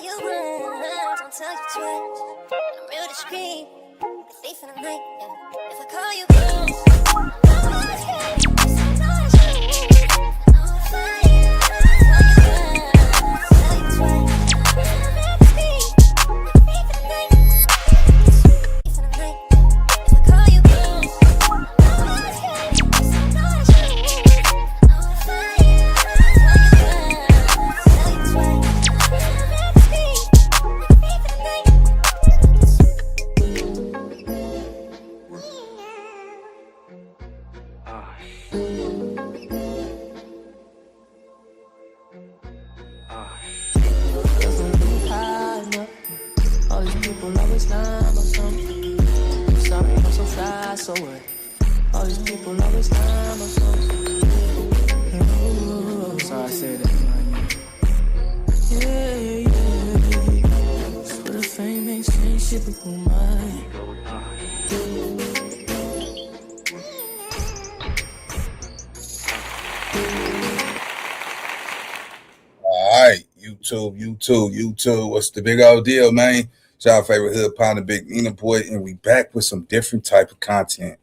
call you one, don't tell you twice. I'm real discreet, a thief in the night, yeah. If I call you one, I'm always scared. Sometimes you I know it's fine. Call you one, don't tell you twice. I'm real discreet, a thief in the night. Thief in the night, yeah. If I call you one, I'm always scared. Sometimes you I know it's fine. Call you one, don't tell you twice. I'm real discreet, a thief in the night. All these people always lying about something. I'm sorry, I'm so fly, so what? All these people always lying about something. So I said that. Yeah. Swear the fame ain't changed shit with my mind. All right, YouTube. What's the big old deal, man? It's y'all favorite hood pound, the big Nina boy, and we back with some different type of content.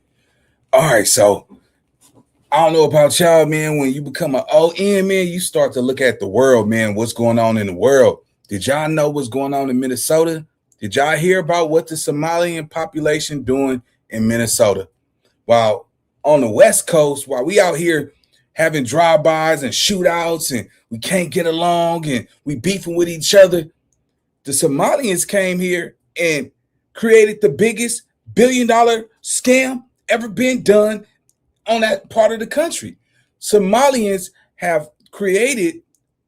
All right, so I don't know about y'all, man. When you become an ON, man, you start to look at the world, man. What's going on in the world? Did y'all know what's going on in Minnesota? Did y'all hear about what the Somalian population doing in Minnesota? While on the West Coast, while we out here having drive-bys and shootouts and we can't get along and we beefing with each other, the Somalians came here and created the biggest billion-dollar scam ever been done on that part of the country. Somalians have created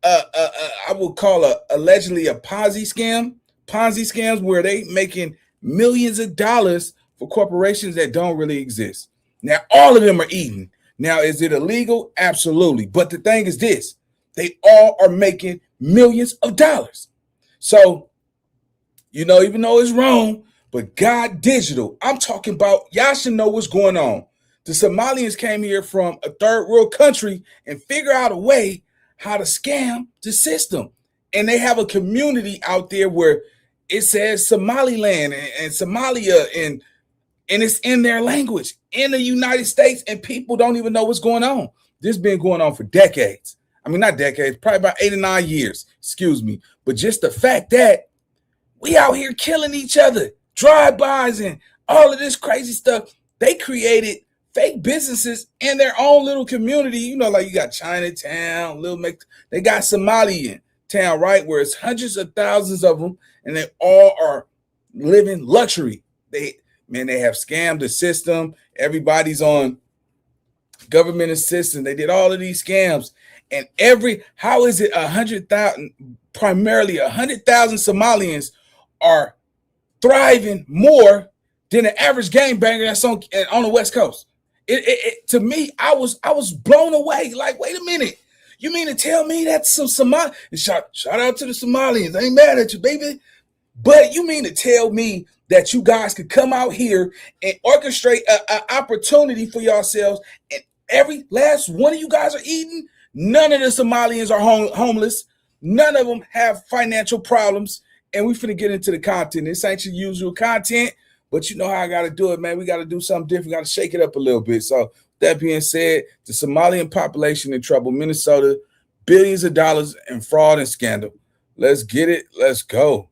I would call allegedly a Ponzi scams where they making millions of dollars for corporations that don't really exist. Now, all of them are eating. Now, is it illegal? Absolutely. But the thing is this, they all are making millions of dollars. So, even though it's wrong, but God digital, I'm talking about, y'all should know what's going on. The Somalians came here from a third world country and figure out a way how to scam the system. And they have a community out there where it says Somaliland and Somalia and it's in their language in the United States, and people don't even know what's going on. This has been going on for decades. I mean, not decades, probably about 8 or 9 years, excuse me. But just the fact that we out here killing each other, drive-bys and all of this crazy stuff, they created fake businesses in their own little community. Like you got Chinatown, they got Somalian town, right? Where it's hundreds of thousands of them, and they all are living luxury. They have scammed the system. Everybody's on government assistance. They did all of these scams. And how is it 100,000, primarily 100,000 Somalians are thriving more than the average gangbanger that's on the West Coast? To me, I was blown away. Like, wait a minute. You mean to tell me that's some Somali? Shout out to the Somalians. I ain't mad at you, baby. But you mean to tell me that you guys could come out here and orchestrate an opportunity for yourselves, and every last one of you guys are eating? None of the Somalians are homeless. None of them have financial problems. And we finna get into the content. This ain't your usual content, but you know how I got to do it, man. We got to do something different. Got to shake it up a little bit. So that being said, the Somalian population in trouble. Minnesota, billions of dollars in fraud and scandal. Let's get it. Let's go.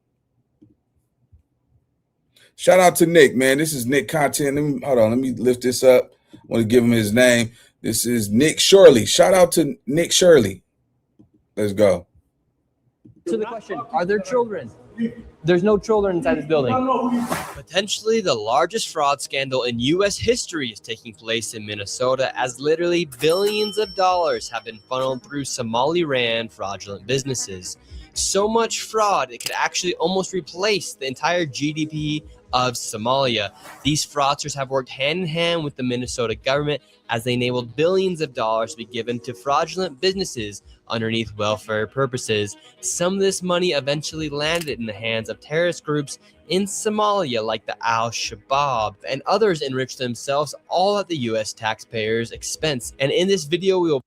Shout out to Nick, man. This is Nick content. Let me lift this up. I want to give him his name. This is Nick Shirley. Shout out to Nick Shirley. Let's go. To the question, are there children? There's no children inside this building. Potentially the largest fraud scandal in U.S. history is taking place in Minnesota, as literally billions of dollars have been funneled through Somali-ran fraudulent businesses. So much fraud, it could actually almost replace the entire GDP of Somalia. These fraudsters have worked hand in hand with the Minnesota government as they enabled billions of dollars to be given to fraudulent businesses underneath welfare purposes. Some of this money eventually landed in the hands of terrorist groups in Somalia like the Al-Shabaab, and others enriched themselves all at the U.S. taxpayers' expense. And in this video, we will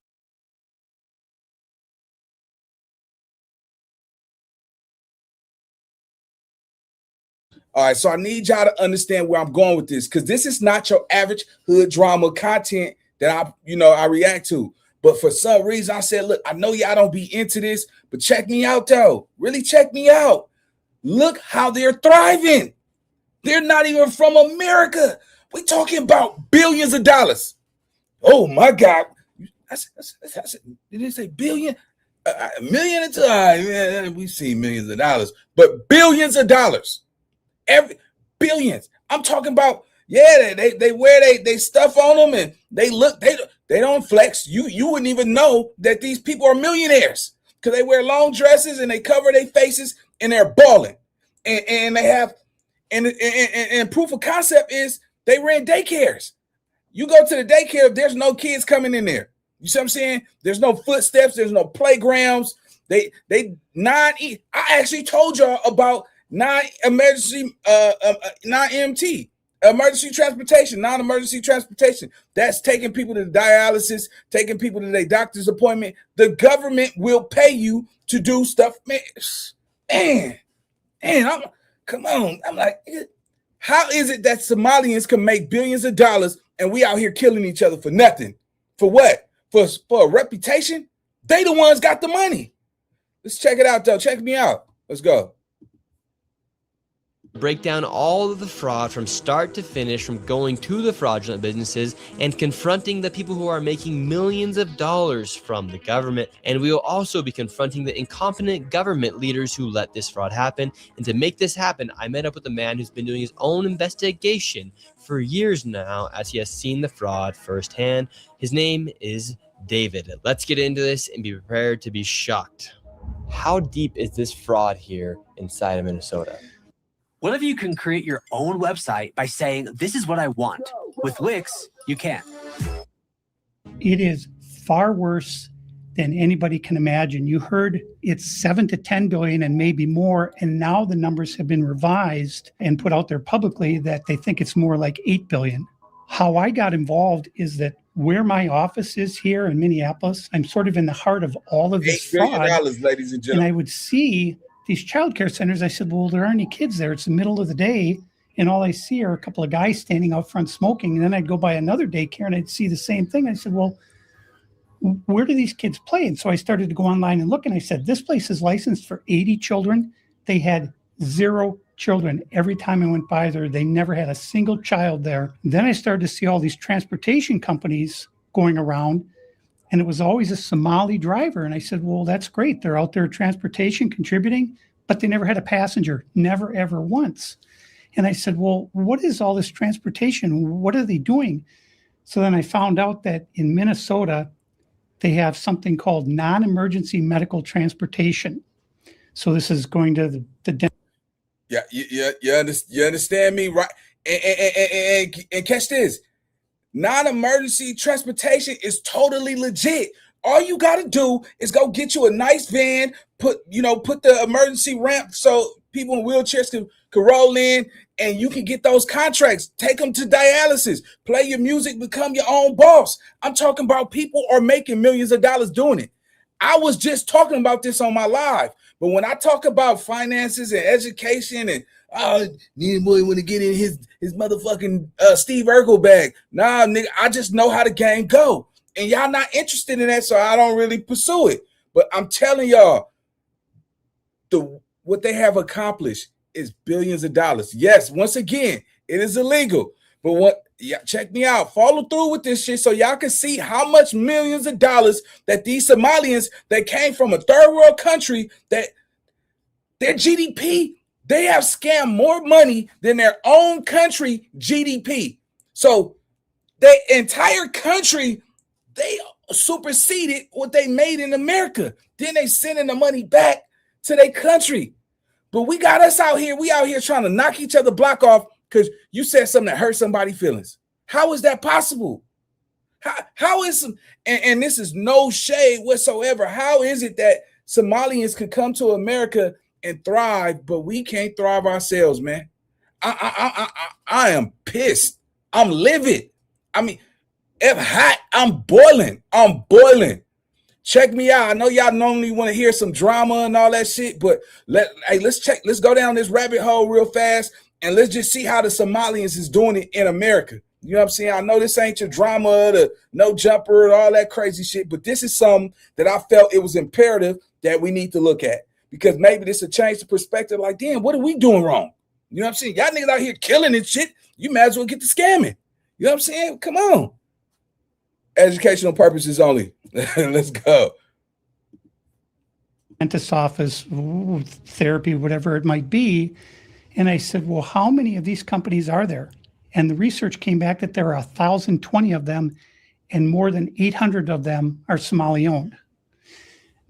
All right, so I need y'all to understand where I'm going with this, because this is not your average hood drama content that I react to. But for some reason, I said, look, I know y'all don't be into this, but check me out, though. Really check me out. Look how they're thriving. They're not even from America. We're talking about billions of dollars. Oh, my God. Did they say billion? A million at a time. We've seen millions of dollars, but billions of dollars. Billions. I'm talking about, they wear they stuff on them, and they don't flex. You wouldn't even know that these people are millionaires because they wear long dresses and they cover their faces and they're balling. And they have and proof of concept is they ran daycares. You go to the daycare, there's no kids coming in there. You see what I'm saying? There's no footsteps, there's no playgrounds. I actually told y'all about non-emergency non-EMT, non-emergency transportation. That's taking people to dialysis, taking people to their doctor's appointment. The government will pay you to do stuff. Man, come on. I'm like, how is it that Somalians can make billions of dollars and we out here killing each other for nothing? For what? For a reputation? They the ones got the money. Let's check it out, though. Check me out. Let's go. Break down all of the fraud from start to finish, from going to the fraudulent businesses and confronting the people who are making millions of dollars from the government. And we will also be confronting the incompetent government leaders who let this fraud happen. And to make this happen, I met up with a man who's been doing his own investigation for years now, as he has seen the fraud firsthand. His name is David. Let's get into this and be prepared to be shocked. How deep is this fraud here inside of Minnesota? What if you can create your own website by saying, this is what I want? With Wix, you can. It is far worse than anybody can imagine. You heard it's 7 to 10 billion and maybe more. And now the numbers have been revised and put out there publicly that they think it's more like 8 billion. How I got involved is that where my office is here in Minneapolis, I'm sort of in the heart of all of this $8 fraud. billion, ladies and gentlemen. And I would see these childcare centers. I said, well, there aren't any kids there. It's the middle of the day. And all I see are a couple of guys standing out front smoking. And then I'd go by another daycare and I'd see the same thing. I said, well, where do these kids play? And so I started to go online and look, and I said, this place is licensed for 80 children. They had 0 children. Every time I went by there, they never had a single child there. Then I started to see all these transportation companies going around, and it was always a Somali driver. And I said, well, that's great. They're out there transportation contributing, but they never had a passenger, never, ever once. And I said, well, what is all this transportation? What are they doing? So then I found out that in Minnesota, they have something called non-emergency medical transportation. So this is going to the Yeah, you understand me, right? And catch this. Non-emergency transportation is totally legit. All you got to do is go get you a nice van, put the emergency ramp so people in wheelchairs can roll in, and you can get those contracts. Take them to dialysis, play your music, become your own boss. I'm talking about people are making millions of dollars doing it. I was just talking about this on my live, but when I talk about finances and education and need boy want to get in his motherfucking Steve Urkel bag. Nah, nigga, I just know how the game go. And y'all not interested in that, so I don't really pursue it. But I'm telling y'all, what they have accomplished is billions of dollars. Yes, once again, it is illegal. But check me out. Follow through with this shit so y'all can see how much millions of dollars that these Somalians that came from a third world country, that their GDP, they have scammed more money than their own country GDP. So their entire country, they superseded what they made in America. Then they sending the money back to their country. But we got us out here. We out here trying to knock each other block off because you said something that hurt somebody's feelings. How is that possible? How is and this is no shade whatsoever. How is it that Somalians can come to America and thrive, but we can't thrive ourselves, man? I am pissed. I'm livid. I mean, if hot, I'm boiling. Check me out. I know y'all normally want to hear some drama and all that shit, but let's go down this rabbit hole real fast and let's just see how the Somalians is doing it in America. You know what I'm saying? I know this ain't your drama, the no jumper, and all that crazy shit, but this is something that I felt it was imperative that we need to look at, because maybe this will change the perspective. Like, damn, what are we doing wrong? You know what I'm saying? Y'all niggas out here killing and shit. You might as well get to scamming. You know what I'm saying? Come on. Educational purposes only. Let's go. Dentist's office, therapy, whatever it might be. And I said, well, how many of these companies are there? And the research came back that there are 1,020 of them, and more than 800 of them are Somali owned.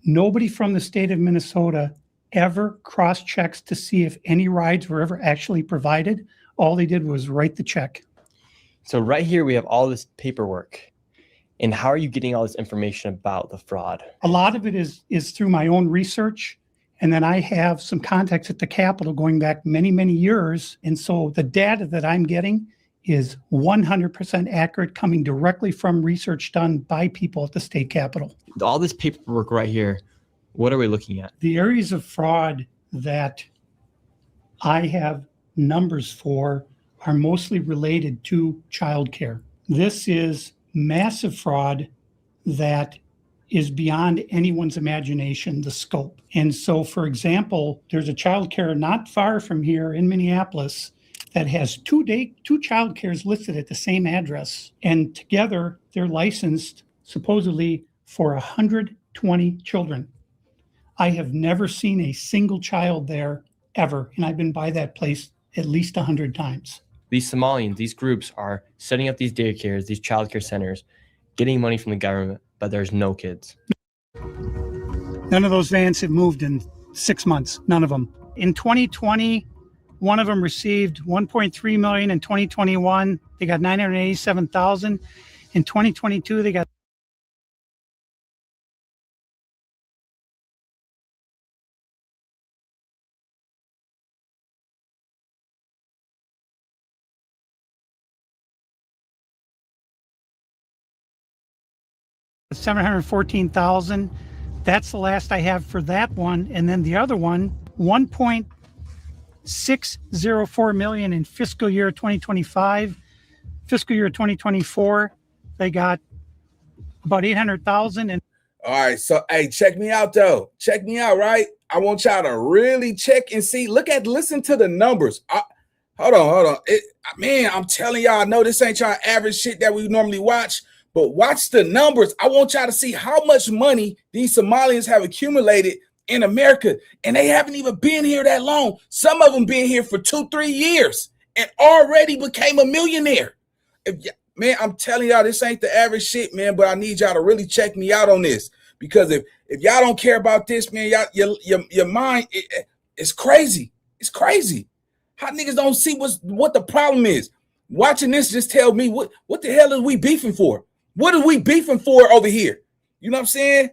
Nobody from the state of Minnesota ever cross-checks to see if any rides were ever actually provided. All they did was write the check. So right here, we have all this paperwork. And how are you getting all this information about the fraud? A lot of it is through my own research. And then I have some contacts at the Capitol going back many, many years. And so the data that I'm getting is 100% accurate, coming directly from research done by people at the state Capitol. All this paperwork right here, what are we looking at? The areas of fraud that I have numbers for are mostly related to childcare. This is massive fraud that is beyond anyone's imagination, the scope. And so, for example, there's a childcare not far from here in Minneapolis that has two childcares listed at the same address. And together, they're licensed supposedly for 120 children. I have never seen a single child there ever. And I've been by that place at least 100 times. These Somalians, these groups are setting up these daycares, these childcare centers, getting money from the government, but there's no kids. None of those vans have moved in 6 months. None of them. In 2020, one of them received $1.3 million. In 2021, they got $987,000. In 2022, they got $714,000. That's the last I have for that one. And then the other one, $1.604 million in fiscal year 2025. Fiscal year 2024, they got about $800,000. And all right, so hey, check me out though. Check me out, right? I want y'all to really check and see. Listen to the numbers. Hold on. Man, I'm telling y'all, I know this ain't y'all average shit that we normally watch. But watch the numbers. I want y'all to see how much money these Somalians have accumulated in America. And they haven't even been here that long. Some of them been here for 2-3 years and already became a millionaire. Man, I'm telling y'all, this ain't the average shit, man. But I need y'all to really check me out on this. Because if y'all don't care about this, man, your mind, it's crazy. It's crazy. How niggas don't see what the problem is. Watching this just tell me what the hell is we beefing for? What are we beefing for over here? You know what I'm saying?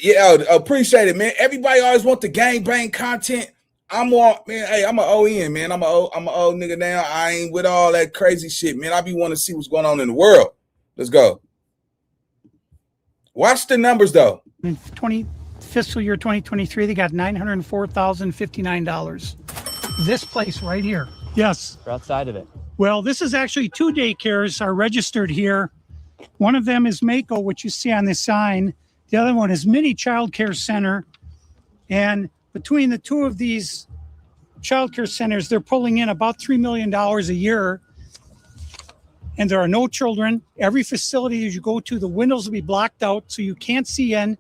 Yeah, appreciate it, man. Everybody always want the gang bang content. I'm an OEN, man. I'm an old nigga now. I ain't with all that crazy shit, man. I be wanting to see what's going on in the world. Let's go. Watch the numbers though. in fiscal year 2023, they got $904,059. This place right here. Yes. We're outside of it. Well, this is actually 2 daycares are registered here. One of them is Mako, which you see on this sign. The other one is Mini Child Care Center. And between the two of these child care centers, they're pulling in about $3 million a year. And there are no children. Every facility as you go to, the windows will be blocked out so you can't see in.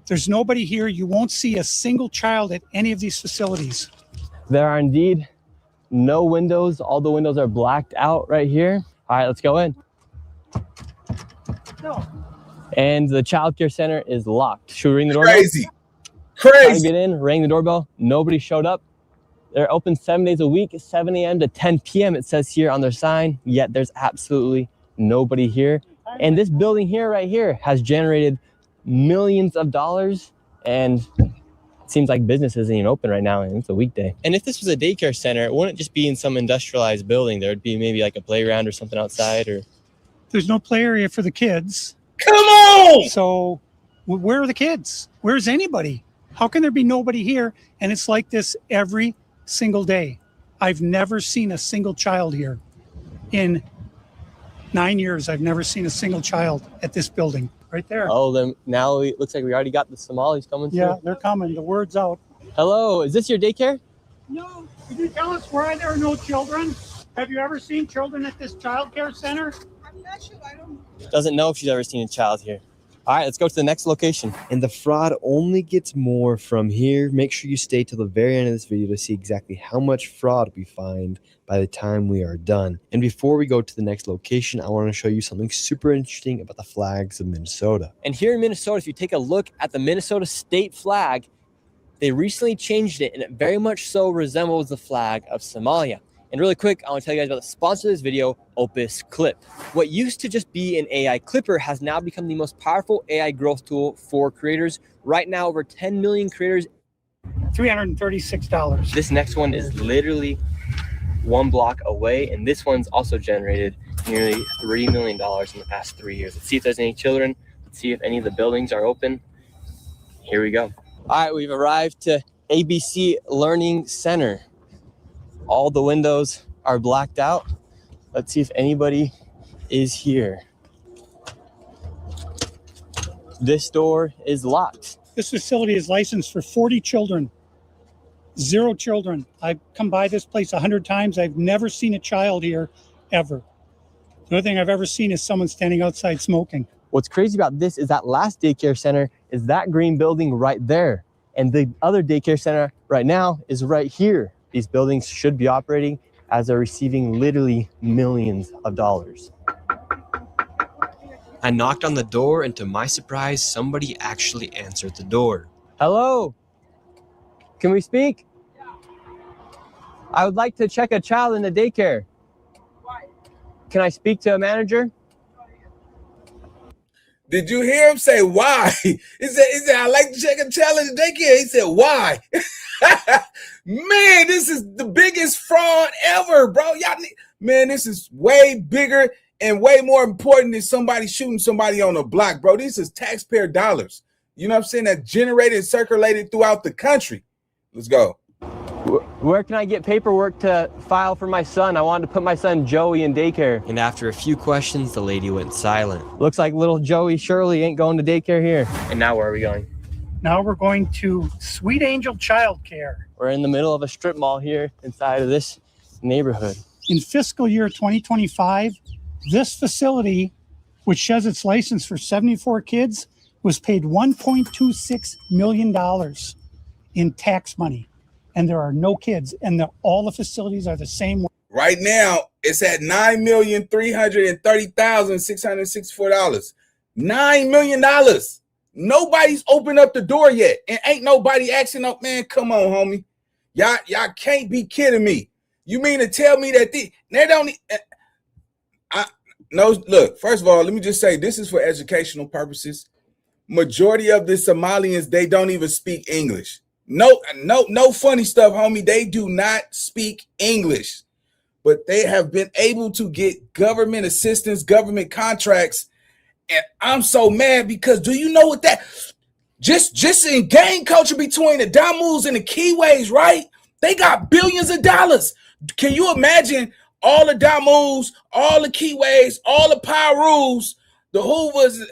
There's nobody here. You won't see a single child at any of these facilities. There are indeed no windows. All the windows are blacked out right here. All right, let's go in. No. And the child care center is locked. Should we ring the doorbell? Crazy. Try to get in, rang the doorbell. Nobody showed up. They're open 7 days a week, 7 a.m. to 10 p.m. It says here on their sign, yet there's absolutely nobody here. And this building here, right here, has generated millions of dollars, and it seems like business isn't even open right now, and it's a weekday. And if this was a daycare center, it wouldn't just be in some industrialized building. There would be maybe like a playground or something outside, or... There's no play area for the kids. Come on! So Where are the kids? Where's anybody? How can there be nobody here? And it's like this every single day. I've never seen a single child here. In 9 years, I've never seen a single child at this building. Right there. Oh, then now it looks like we already got the Somalis coming through. Yeah, they're coming. The word's out. Hello, is this your daycare? No, could you tell us why there are no children? Have you ever seen children at this child care center? I'm not sure. I don't. Doesn't know if she's ever seen a child here. All right, let's go to the next location. And the fraud only gets more from here. Make sure you stay till the very end of this video to see exactly how much fraud we find by the time we are done. And before we go to the next location, I want to show you something super interesting about the flags of Minnesota. And here in Minnesota, if you take a look at the Minnesota state flag, they recently changed it, and it very much so resembles the flag of Somalia. And really quick, I want to tell you guys about the sponsor of this video, Opus Clip. What used to just be an AI clipper has now become the most powerful AI growth tool for creators. Right now, over 10 million creators. $336. This next one is literally one block away, and this one's also generated nearly $3 million in the past 3 years. Let's see if there's any children. Let's see if any of the buildings are open. Here we go. All right, we've arrived to ABC Learning Center. All the windows are blacked out. Let's see if anybody is here. This door is locked. This facility is licensed for 40 children. 0 children. I've come by this place 100 times. I've never seen a child here, ever. The only thing I've ever seen is someone standing outside smoking. What's crazy about this is that last daycare center is that green building right there. And the other daycare center right now is right here. These buildings should be operating as they're receiving literally millions of dollars. I knocked on the door, and to my surprise, somebody actually answered the door. Hello? Can we speak? I would like to check a child in the daycare. Can I speak to a manager? Did you hear him say why? He said, I like to check a child in the daycare. He said, why? Man, this is the biggest fraud ever, bro. Man, this is way bigger and way more important than somebody shooting somebody on a block, bro. This is taxpayer dollars. You know what I'm saying? That generated and circulated throughout the country. Let's go. Where can I get paperwork to file for my son? I wanted to put my son Joey in daycare. And after a few questions, the lady went silent. Looks like little Joey Shirley ain't going to daycare here. And now where are we going? Now we're going to Sweet Angel Child Care. We're in the middle of a strip mall here inside of this neighborhood. In fiscal year 2025, this facility, which has its license for 74 kids, was paid $1.26 million in tax money. And there are no kids, and all the facilities are the same way. Right now, it's at $9,330,664. $9 million. Nobody's opened up the door yet, and ain't nobody asking up. Man, come on, homie. Y'all can't be kidding me. You mean to tell me that they don't? No. Look, first of all, let me just say this is for educational purposes. Majority of the Somalians, they don't even speak English. No funny stuff, homie. They do not speak English, but they have been able to get government assistance, government contracts. And I'm so mad because do you know what that just in gang culture between the Damus and the Kiwis, right? They got billions of dollars. Can you imagine all the Damus, all the Kiwis, all the Pirus, the Hoovers?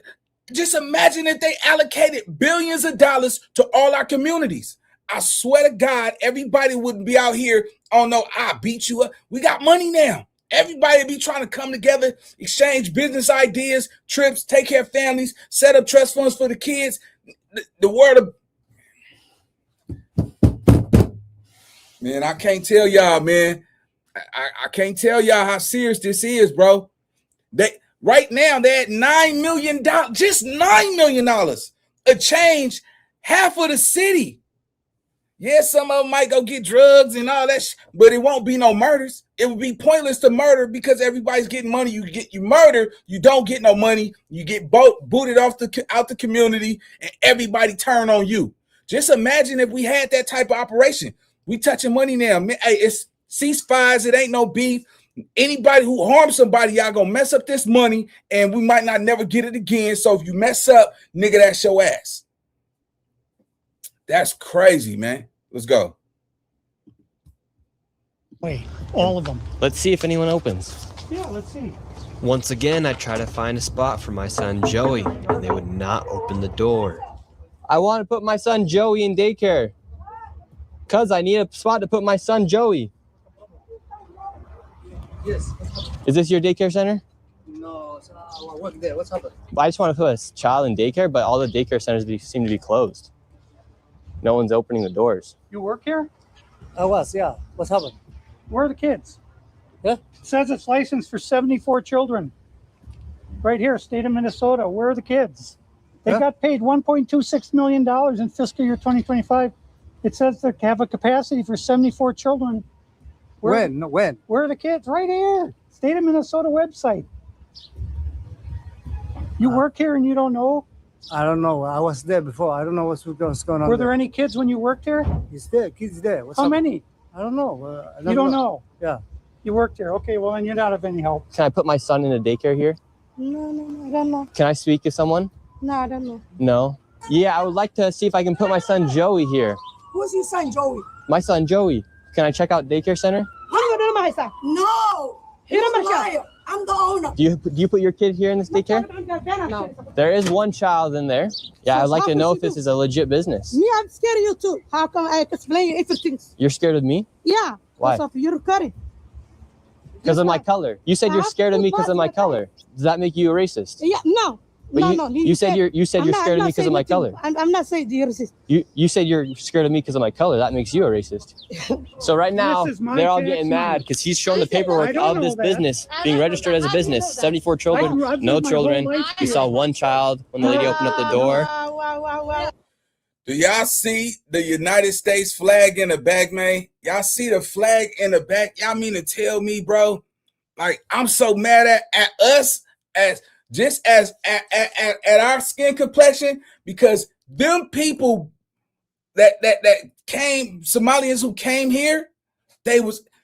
Just imagine if they allocated billions of dollars to all our communities. I swear to God, everybody wouldn't be out here. Oh no, I beat you up. We got money now. Everybody be trying to come together, exchange business ideas, trips, take care of families, set up trust funds for the kids. The word of man, I can't tell y'all, man. I can't tell y'all how serious this is, bro. Right now they're at $9 million, just $9 million. A change half of the city. Yeah, some of them might go get drugs and all that, but it won't be no murders. It would be pointless to murder because everybody's getting money. You murder, you don't get no money. You get booted out the community, and everybody turn on you. Just imagine if we had that type of operation. We touching money now. Man, hey, it's ceasefires. It ain't no beef. Anybody who harms somebody, y'all gonna mess up this money, and we might not never get it again. So if you mess up, nigga, that's your ass. That's crazy, man. Let's go. Wait, all of them. Let's see if anyone opens. Yeah, let's see. Once again, I try to find a spot for my son Joey, and they would not open the door. I want to put my son Joey in daycare. Cuz I need a spot to put my son Joey. Yes. Is this your daycare center? No, I work there. What's happened? I just want to put a child in daycare, but all the daycare centers seem to be closed. No one's opening the doors. You work here? I was, yeah. What's happened? Where are the kids? Yeah. It says it's licensed for 74 children. Right here, state of Minnesota. Where are the kids? They Yeah. got paid $1.26 million in fiscal year 2025. It says they have a capacity for 74 children. When? No, when? Where are the kids? Right here. State of Minnesota website. You work here and you don't know? I don't know. I was there before. I don't know what's going on. Were there any kids when you worked here? He's there. Kids there. What's How up? many? I don't know. You don't know? Yeah. You worked here. Okay, well, then you're not of any help. Can I put my son in a daycare here? No, I don't know. Can I speak to someone? No, I don't know. No. Yeah, I would like to see if I can put my son Joey here. Who's your son, Joey? My son Joey. Can I check out daycare center? I'm not my son. No. He's a liar. I'm the owner. Do you put your kid here in this daycare? No. There is one child in there. Yeah, I'd like to know if this is a legit business. Me, I'm scared of you too. How come I explain you everything? You're scared of me? Yeah. Why? Because of your curry. Because of my color. You said you're scared of me because of my color. Does that make you a racist? Yeah. No. But No. you said you're I'm scared of me because of my color. I'm not saying you're racist. You said you're scared of me because of my color. That makes you a racist. So right now, This is my they're all tax getting money. mad because he's showing the I paperwork don't of this know that. business being registered as a business. 74 children, I've lived no my whole children. life We here. saw one child when the lady opened up the door. Wow. Do y'all see the United States flag in the back, man? Y'all see the flag in the back? Y'all mean to tell me, bro? Like, I'm so mad at us as just as at our skin complexion, because them people that came, Somalians who came here,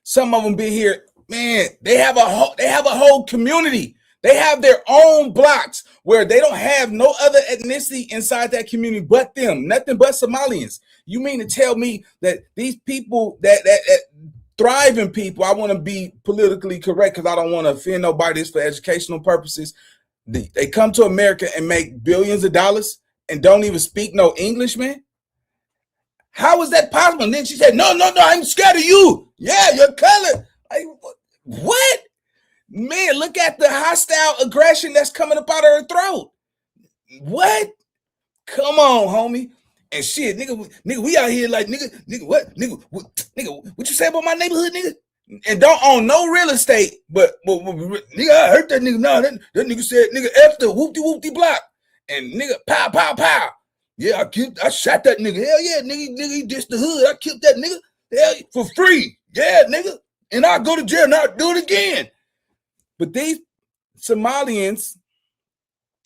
some of them been here, man. They have a whole community. They have their own blocks where they don't have no other ethnicity inside that community but them, nothing but Somalians. You mean to tell me that these people that thriving people, I want to be politically correct because I don't want to offend nobody, it's for educational purposes. They come to America and make billions of dollars and don't even speak no English, man? How is that possible? And then she said, no, I'm scared of you. Yeah, your color. Like, what? Man, look at the hostile aggression that's coming up out of her throat. What? Come on, homie. And shit, nigga, we out here like, nigga, what you say about my neighborhood, nigga? And don't own no real estate, but nigga, I heard that nigga. No, that nigga said, nigga, F the whoopty block. And nigga, pow. Yeah, I shot that nigga. Hell yeah, nigga, he dissed the hood. I killed that nigga. Hell, for free. Yeah, nigga. And I'll go to jail and I'll do it again. But these Somalians,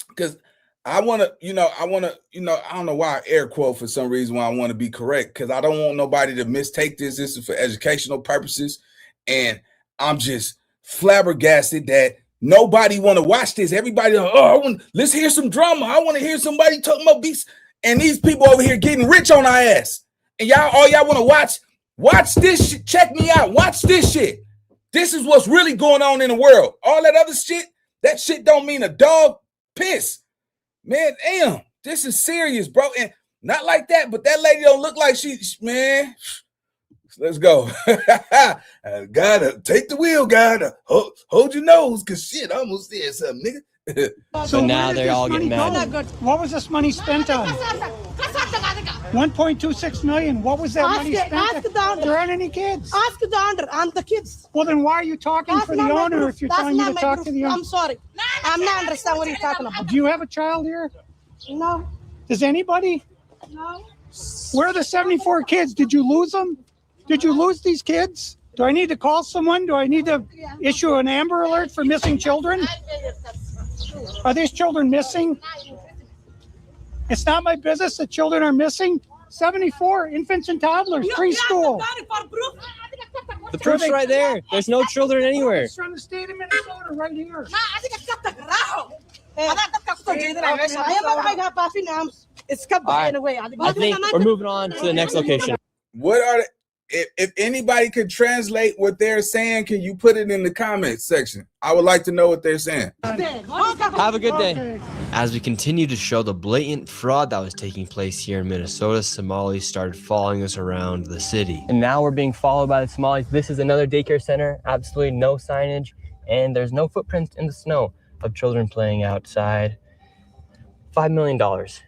because I don't know why I air quote for some reason why I want to be correct, because I don't want nobody to mistake this. This is for educational purposes. And I'm just flabbergasted that nobody want to watch this. Everybody, let's hear some drama. I want to hear somebody talking about beats. And these people over here getting rich on our ass. And all y'all want to watch this shit. Check me out. Watch this shit. This is what's really going on in the world. All that other shit, that shit don't mean a dog piss. Man, damn, this is serious, bro. And not like that, but that lady don't look like man. Let's go. Gotta take the wheel, gotta hold your nose, because shit, I almost said something, nigga. So now they're all getting mad. What was this money spent on? 1.26 million. What was that money spent on? There aren't any kids. Ask the owner. I'm the kids. Well, then why are you talking for the owner if you're telling me to talk to the owner? I'm sorry. I'm not understand what you're talking about. Do you have a child here? No. Does anybody? No. Where are the 74 kids? Did you lose them? Did you lose these kids? Do I need to call someone? Do I need to issue an Amber Alert for missing children? Are these children missing? It's not my business that children are missing. 74 infants and toddlers, preschool. The proof's right there. There's no children anywhere. It's from the state of Minnesota right here. I think we're moving on to the next location. What are the, if anybody could translate what they're saying, can you put it in the comments section? I would like to know what they're saying. Have a good day. As we continue to show the blatant fraud that was taking place here in Minnesota, Somalis started following us around the city. And now we're being followed by the Somalis. This is another daycare center, absolutely no signage, and there's no footprints in the snow of children playing outside. $5 million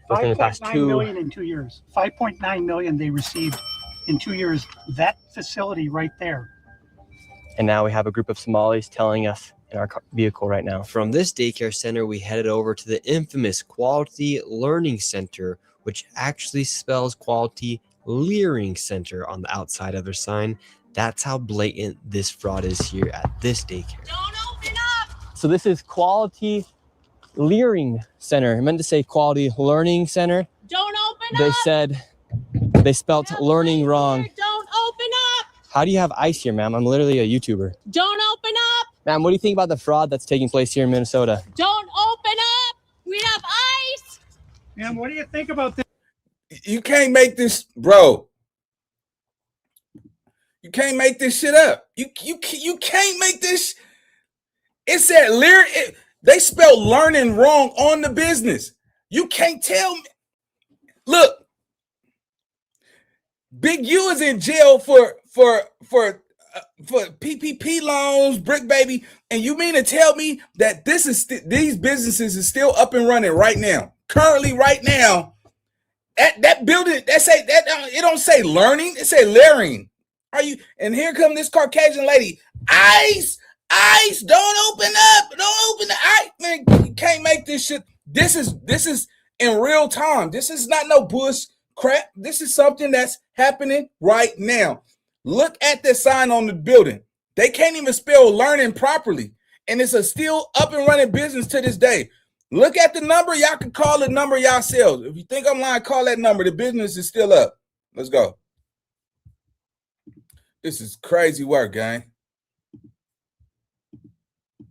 within the past 5.9 two. million in 2 years. 5.9 million they received in 2 years. That facility right there. And now we have a group of Somalis telling us in our vehicle right now. From this daycare center, we headed over to the infamous Quality Learning Center, which actually spells Quality Leering Center on the outside of their sign. That's how blatant this fraud is here at this daycare. Don't open up. So this is Quality Leering Center. I meant to say Quality Learning Center. Don't open They up. said they spelt learning wrong. Don't open up. How do you have ice here, ma'am? I'm literally a YouTuber. Don't open up. Ma'am, what do you think about the fraud that's taking place here in Minnesota? Don't open up. We have ice. Man, what do you think about this? You can't make this, bro. You can't make this shit up. You can't make this. It said they spelled learning wrong on the business. You can't tell me. Look, Big U is in jail for PPP loans, brick baby, and you mean to tell me that these businesses is still up and running right now? Currently, right now, that building it don't say learning, it say learning. Are you? And here come this Caucasian lady. Ice, don't open up, don't open the ice, man. You can't make this shit. This is in real time. This is not no bush crap. This is something that's happening right now. Look at the sign on the building. They can't even spell learning properly. And it's a still up and running business to this day. Look at the number. Y'all can call the number yourselves. If you think I'm lying, call that number. The business is still up. Let's go. This is crazy work, gang.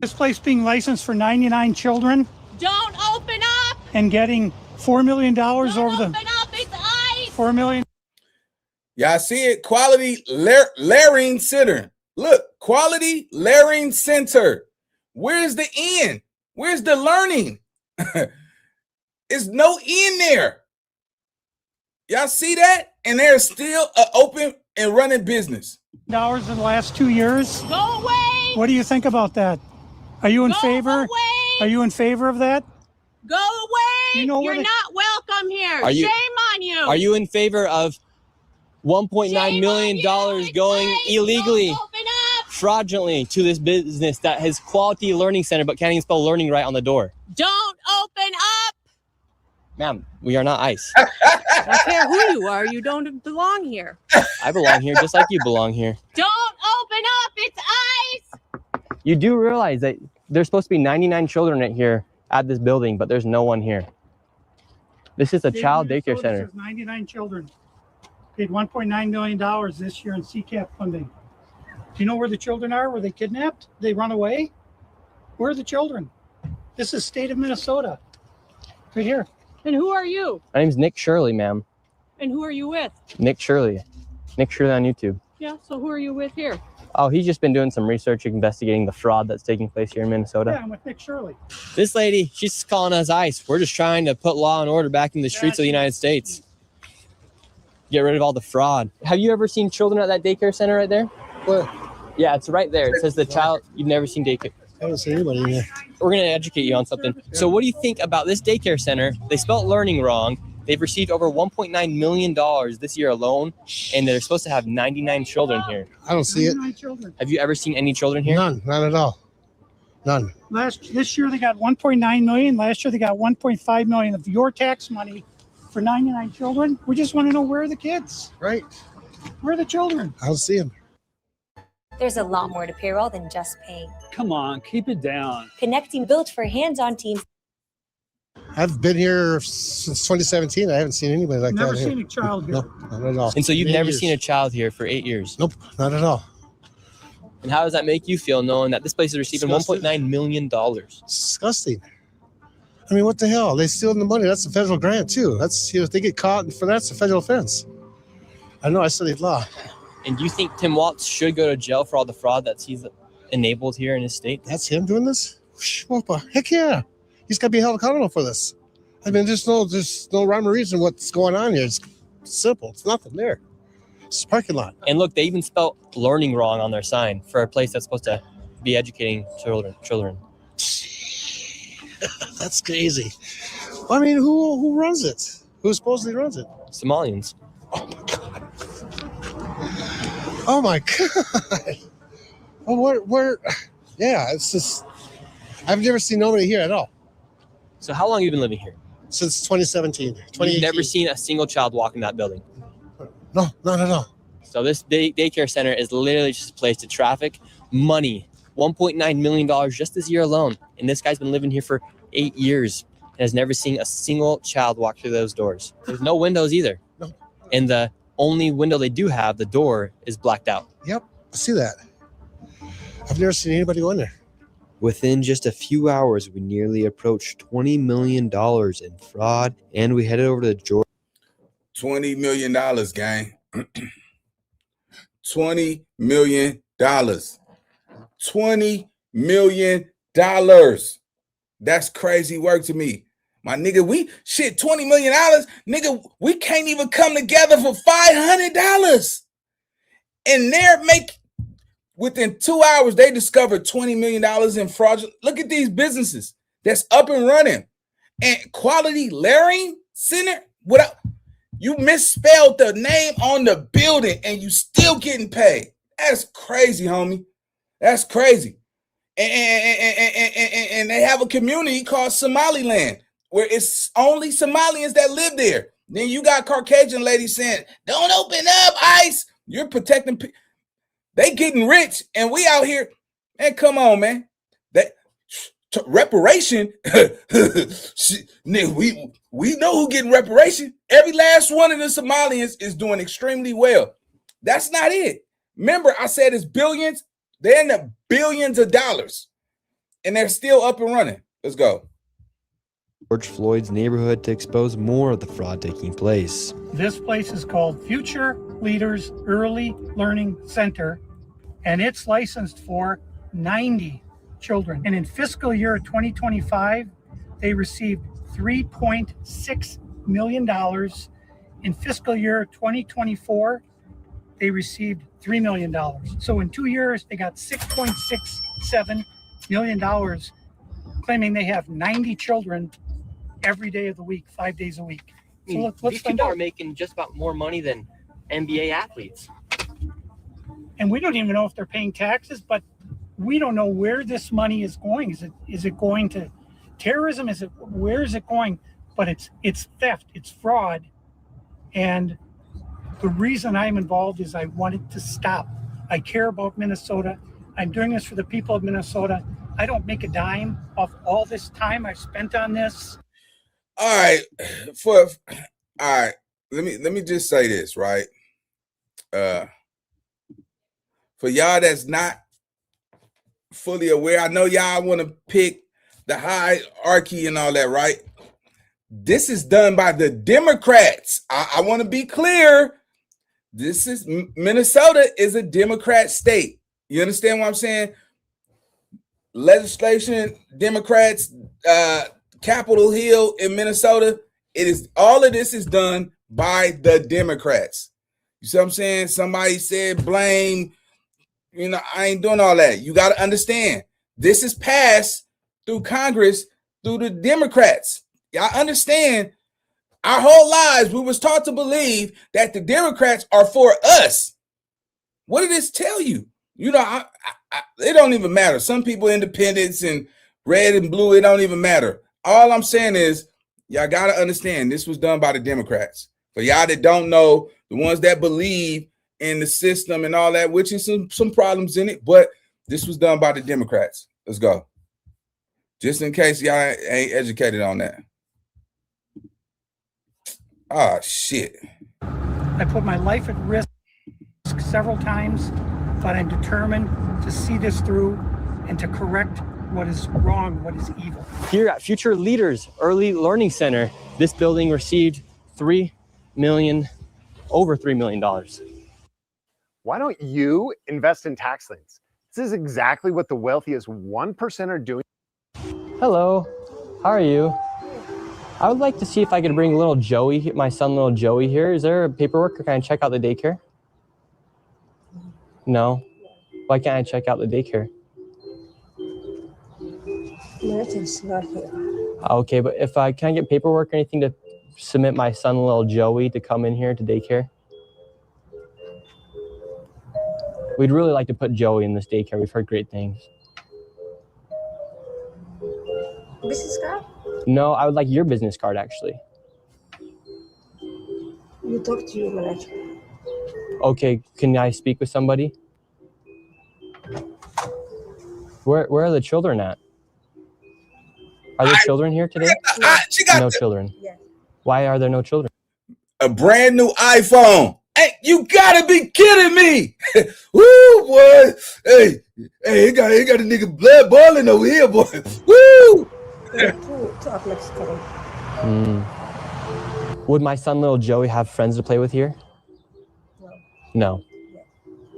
This place being licensed for 99 children Don't open up. and getting $4 million Don't over open the up. It's ice. $4 million. Y'all see it? Quality Learning Center. Look, Quality Learning Center. Where's the end? Where's the learning? There's no end there. Y'all see that? And they're still open and running business. Dollars in the last 2 years. Go away. What do you think about that? Are you in Go favor? away. Are you in favor of that? Go away. You know where You're they- not welcome here. Are you- Shame on you. Are you in favor of $1.9 Shame million on you. It's going ice. illegally, Don't open up. fraudulently to this business that has Quality Learning Center but can't even spell learning right on the door? Don't open up. Ma'am, we are not ICE. I don't care who you are, you don't belong here. I belong here just like you belong here. Don't open up. It's ice. You do realize that there's supposed to be 99 children right here at this building, but there's no one here. This is a State of child daycare Minnesota center. says 99 children. Paid $1.9 million this year in CCAP funding. Do you know where the children are? Were they kidnapped? They run away? Where are the children? This is state of Minnesota. Right here. And who are you? My name's Nick Shirley, ma'am. And who are you with? Nick Shirley. Nick Shirley on YouTube. Yeah, so who are you with here? Oh, he's just been doing some research investigating the fraud that's taking place here in Minnesota. Yeah, I'm with Nick Shirley. This lady, she's calling us ICE. We're just trying to put law and order back in the streets of the United States. Get rid of all the fraud. Have you ever seen children at that daycare center right there? Where? Yeah, it's right there. It says the child. You've never seen daycare. I haven't seen anybody in there. We're going to educate you on something. So what do you think about this daycare center? They spelled learning wrong. They've received over $1.9 million this year alone, and they're supposed to have 99 children here. I don't see it. 99 children. Have you ever seen any children here? None. None at all. None. This year they got 1.9 million. Last year they got 1.5 million of your tax money for 99 children. We just want to know where are the kids? Right. Where are the children? I don't see them. There's a lot more to payroll than just paying. Come on, keep it down. Connecting built for hands-on teams. I've been here since 2017. I haven't seen anybody like Never that seen here. a child here. No, not at all. And so you've 8 never years. seen a child here for 8 years? Nope, not at all. And how does that make you feel knowing that this place is receiving $1.9 million? Disgusting. I mean, what the hell? They stealing the money. That's a federal grant too. That's, if they get caught for that, it's a federal offense. I know, I studied law. And do you think Tim Walz should go to jail for all the fraud that he's enabled here in his state? That's him doing this? Heck yeah. He's got to be held accountable for this. I mean, there's no rhyme or reason what's going on here. It's simple. It's nothing there. It's a parking lot. And look, they even spelled learning wrong on their sign for a place that's supposed to be educating children. That's crazy. I mean, who runs it? Who supposedly runs it? Somalians. Oh my God. Oh, where? Yeah, it's just, I've never seen nobody here at all. So how long have you been living here? Since 2017. 2018. You've never seen a single child walk in that building? No, not at all. So this daycare center is literally just a place to traffic money. $1.9 million just this year alone. And this guy's been living here for 8 years and has never seen a single child walk through those doors. There's no windows either. No. And the only window they do have, the door, is blacked out. Yep, I see that. I've never seen anybody go in there. Within just a few hours, we nearly approached $20 million in fraud, and we headed over to Georgia. $20 million, gang. $20 million. $20 million. That's crazy work to me. My nigga, $20 million, nigga, we can't even come together for $500. And within 2 hours, they discovered $20 million in fraudulent. Look at these businesses that's up and running. And Quality Learning Center, you misspelled the name on the building and you still getting paid. That's crazy, homie. That's crazy. And they have a community called Somaliland, where it's only Somalians that live there. Then you got Caucasian ladies saying, don't open up, ICE. You're protecting people. They getting rich, and we out here. Man, come on, man. Reparation. we know who getting reparation. Every last one of the Somalians is doing extremely well. That's not it. Remember, I said it's billions. They're in the billions of dollars, and they're still up and running. Let's go. George Floyd's neighborhood to expose more of the fraud taking place. This place is called Future Leaders Early Learning Center, and it's licensed for 90 children. And in fiscal year 2025, they received $3.6 million. In fiscal year 2024, they received $3 million. So in 2 years, they got $6.67 million, claiming they have 90 children every day of the week, 5 days a week. So let's these people are making just about more money than NBA athletes. And we don't even know if they're paying taxes, but we don't know where this money is going. Is it going to terrorism? Where is it going? But it's theft, it's fraud. And the reason I'm involved is I want it to stop. I care about Minnesota. I'm doing this for the people of Minnesota. I don't make a dime off all this time I've spent on this. All right. Let me just say this, right? For y'all that's not fully aware, I know y'all want to pick the hierarchy and all that, right? This is done by the Democrats. I want to be clear. Minnesota is a Democrat state. You understand what I'm saying? Legislation, Democrats, Capitol Hill in Minnesota. All of this is done by the Democrats. You see what I'm saying? Somebody said blame. I ain't doing all that. You got to understand, this is passed through Congress, through the Democrats. Y'all understand, our whole lives, we was taught to believe that the Democrats are for us. What did this tell you? It don't even matter. Some people, independents and red and blue, it don't even matter. All I'm saying is, y'all got to understand, this was done by the Democrats. For y'all that don't know, the ones that believe in the system and all that, which is some problems in it, but this was done by the Democrats. Let's go. Just in case y'all ain't educated on that. Ah, shit. I put my life at risk several times, but I'm determined to see this through and to correct what is wrong, what is evil. Here at Future Leaders Early Learning Center, this building received over $3 million. Why don't you invest in tax liens? This is exactly what the wealthiest 1% are doing. Hello, how are you? I would like to see if I could bring little Joey, my son little Joey here. Is there paperwork or can I check out the daycare? No? Why can't I check out the daycare? Martin's not here. Okay, but if I can I get paperwork or anything to submit my son little Joey to come in here to daycare? We'd really like to put Joey in this daycare. We've heard great things. Business card? No, I would like your business card actually. You talk to your manager. Okay, can I speak with somebody? Where are the children at? Are there children here today? No children. Yes. Why are there no children? A brand new iPhone. Hey, you gotta be kidding me. Woo, boy. Hey, he got a nigga blood boiling over here, boy. Woo. Two of Mexico. Would my son little Joey have friends to play with here? No.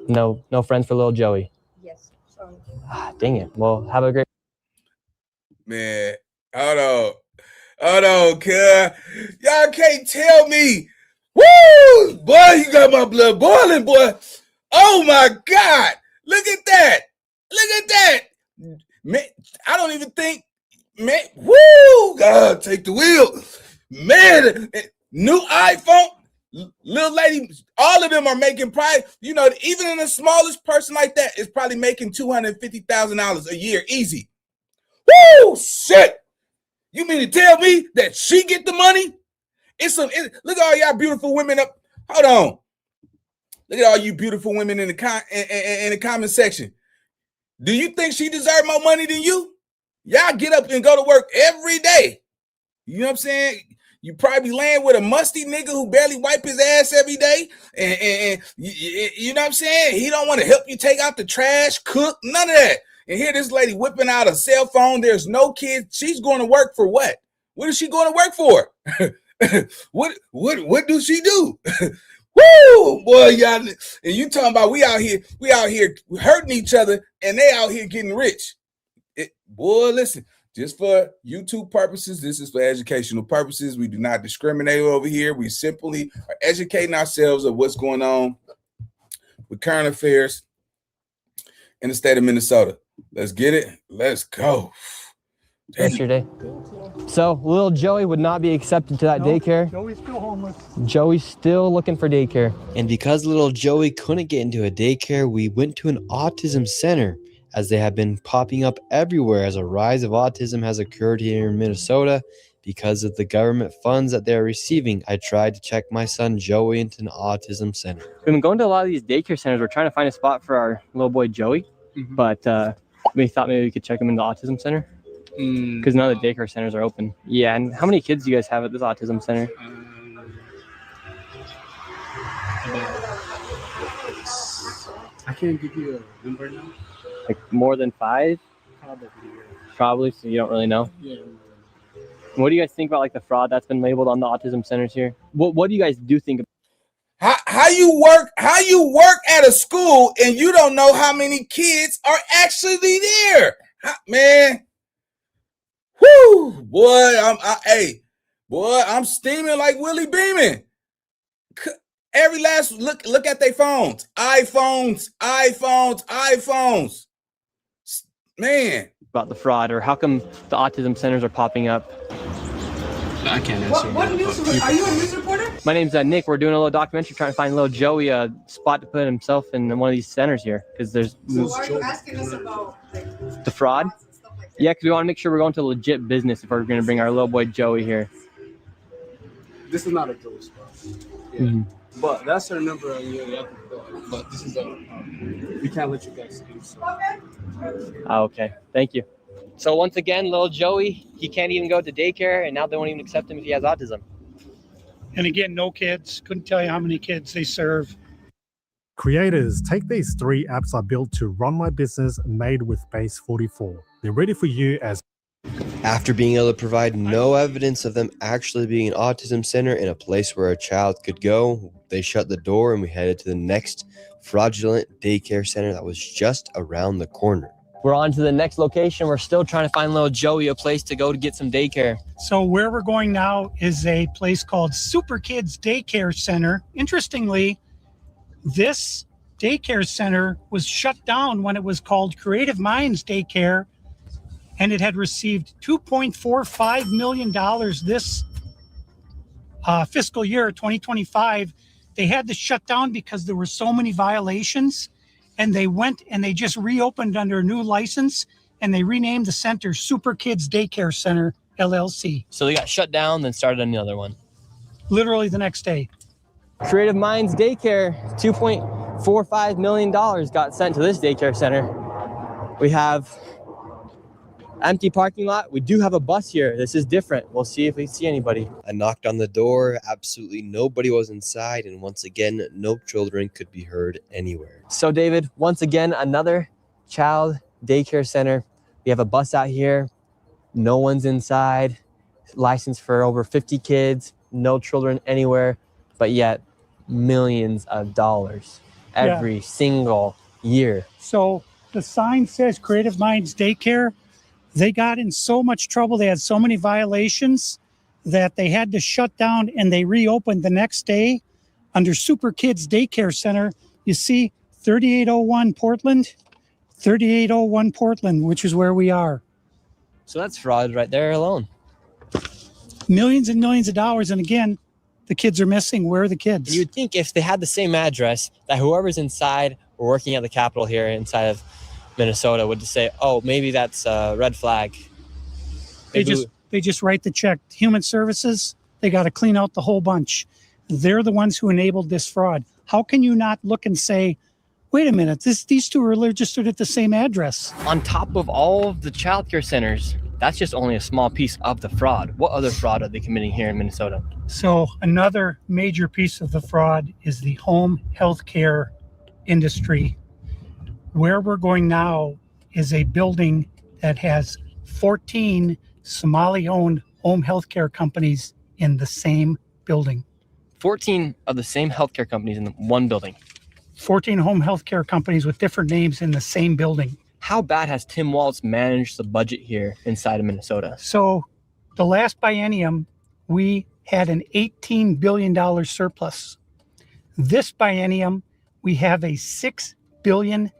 No. No friends for little Joey. Yes. Sorry. Dang it. Well, have a great. Man, hold on, cuz. Y'all can't tell me. Woo! Boy, you got my blood boiling, boy. Oh my God. Look at that. Man, I don't even think, man, woo! God, take the wheel. Man, new iPhone, little lady, all of them are making probably, even in the smallest person like that is probably making $250,000 a year, easy. Woo! Shit! You mean to tell me that she get the money? Look at all y'all beautiful women up. Hold on. Look at all you beautiful women in the comment section. Do you think she deserves more money than you? Y'all get up and go to work every day. You know what I'm saying? You probably laying with a musty nigga who barely wipe his ass every day. And you know what I'm saying? He don't want to help you take out the trash, cook, none of that. And here this lady whipping out a cell phone. There's no kids. She's going to work for what? What is she going to work for? What do she do? Woo, boy, y'all. And you talking about we out here hurting each other, and they out here getting rich. Boy, listen, just for YouTube purposes, this is for educational purposes. We do not discriminate over here. We simply are educating ourselves of what's going on with current affairs in the state of Minnesota. Let's get it. Let's go. Yesterday. So little Joey would not be accepted to that daycare. Joey's still homeless. Joey's still looking for daycare. And because little Joey couldn't get into a daycare, we went to an autism center, as they have been popping up everywhere as a rise of autism has occurred here in Minnesota because of the government funds that they're receiving. I tried to check my son Joey into an autism center. We've been going to a lot of these daycare centers. We're trying to find a spot for our little boy Joey, but we thought maybe we could check him into the autism center. Because none of the daycare centers are open. Yeah, and how many kids do you guys have at this autism center? I can't give you a number now. Like more than 5? Probably, so you don't really know? Yeah. What do you guys think about like the fraud that's been labeled on the autism centers here? What do you guys do think about? How you work at a school and you don't know how many kids are actually there? Man. Whoo, boy, I'm steaming like Willie Beeman. Every last look at their phones. iPhones. Man. About the fraud, or how come the autism centers are popping up? I can't answer. What news? Are you a news reporter? My name's Nick. We're doing a little documentary trying to find little Joey a spot to put himself in one of these centers here. Because there's... So why are you asking us about the fraud? Yeah, because we want to make sure we're going to a legit business if we're going to bring our little boy Joey here. This is not a Joey spot. Yeah. But that's her number. But this is we can't let you guys do so. Okay, thank you. So once again, little Joey, he can't even go to daycare, and now they won't even accept him if he has autism. And again, no kids. Couldn't tell you how many kids they serve. Creators, take these 3 apps I built to run my business made with Base 44. They're ready for you as After being able to provide no evidence of them actually being an autism center in a place where a child could go, they shut the door and we headed to the next fraudulent daycare center that was just around the corner. We're on to the next location. We're still trying to find little Joey a place to go to get some daycare. So where we're going now is a place called Super Kids Daycare Center. Interestingly, this daycare center was shut down when it was called Creative Minds Daycare, and it had received $2.45 million this fiscal year, 2025. They had to shut down because there were so many violations, and they went and they just reopened under a new license, and they renamed the center Super Kids Daycare Center, LLC. So they got shut down, then started another one. Literally the next day. Creative Minds Daycare, $2.45 million got sent to this daycare center. We have empty parking lot. We do have a bus here. This is different. We'll see if we see anybody. I knocked on the door. Absolutely nobody was inside. And once again, no children could be heard anywhere. So David, once again, another child daycare center. We have a bus out here. No one's inside. Licensed for over 50 kids. No children anywhere. But yet, millions of dollars every single year. So the sign says Creative Minds Daycare. They got in so much trouble. They had so many violations that they had to shut down, and they reopened the next day under Super Kids Daycare Center. You see 3801 Portland, 3801 Portland, which is where we are. So that's fraud right there alone. Millions and millions of dollars. And again, the kids are missing. Where are the kids? You'd think if they had the same address, that whoever's inside or working at the Capitol here inside of Minnesota would just say, oh, maybe that's a red flag. They just write the check. Human Services, they got to clean out the whole bunch. They're the ones who enabled this fraud. How can you not look and say, wait a minute, these two are registered at the same address? On top of all of the childcare centers, that's just only a small piece of the fraud. What other fraud are they committing here in Minnesota? So another major piece of the fraud is the home healthcare industry. Where we're going now is a building that has 14 Somali-owned home healthcare companies in the same building. 14 of the same healthcare companies in one building. 14 home healthcare companies with different names in the same building. How bad has Tim Walz managed the budget here inside of Minnesota? So the last biennium, we had an $18 billion surplus. This biennium, we have a $6 billion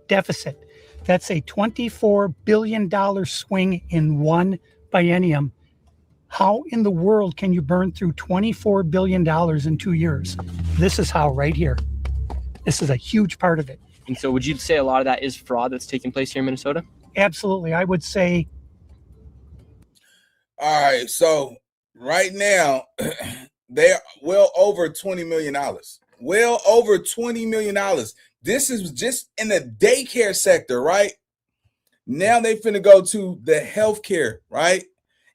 deficit. That's a $24 billion swing in one biennium. How in the world can you burn through $24 billion in 2 years? This is how, right here. This is a huge part of it. And so would you say a lot of that is fraud that's taking place here in Minnesota? Absolutely. I would say. All right. So right now, they're well over $20 million. Well over $20 million. This is just in the daycare sector, right? Now they finna go to the healthcare, right?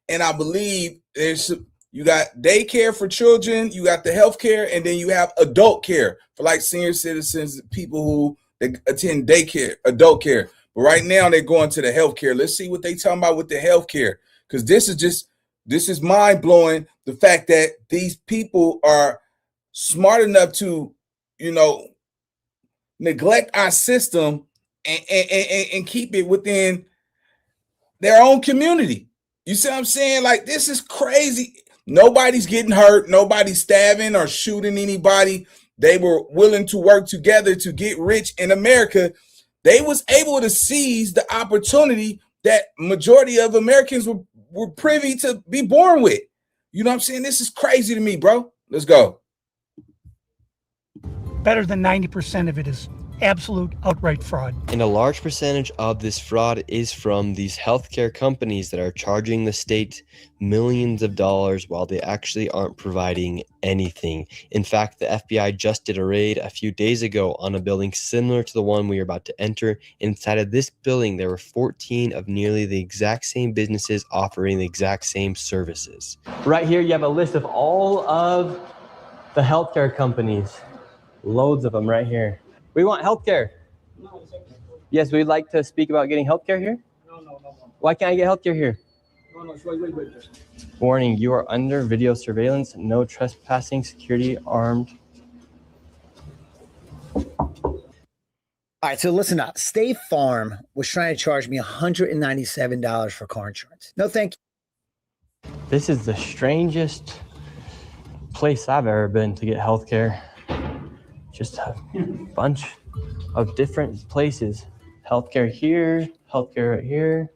And I believe you got daycare for children, you got the healthcare, and then you have adult care for like senior citizens, people who they attend daycare, adult care. But right now they're going to the healthcare. Let's see what they talking about with the healthcare, because this is mind blowing. The fact that these people are smart enough to, neglect our system and keep it within their own community. You see what I'm saying? Like, this is crazy. Nobody's getting hurt. Nobody's stabbing or shooting anybody. They were willing to work together to get rich in America. They was able to seize the opportunity that majority of Americans were privy to be born with. You know what I'm saying? This is crazy to me, bro. Let's go. Better than 90% of it is absolute outright fraud. And a large percentage of this fraud is from these healthcare companies that are charging the state millions of dollars while they actually aren't providing anything. In fact, the FBI just did a raid a few days ago on a building similar to the one we are about to enter. Inside of this building, there were 14 of nearly the exact same businesses offering the exact same services. Right here, you have a list of all of the healthcare companies. Loads of them right here. We want healthcare. Yes, we'd like to speak about getting healthcare here. No. Why can't I get healthcare here? No, wait. Warning, you are under video surveillance. No trespassing, security, armed. All right, so listen up. State Farm was trying to charge me $197 for car insurance. No, thank you. This is the strangest place I've ever been to get healthcare. Just a bunch of different places. Healthcare here, healthcare right here.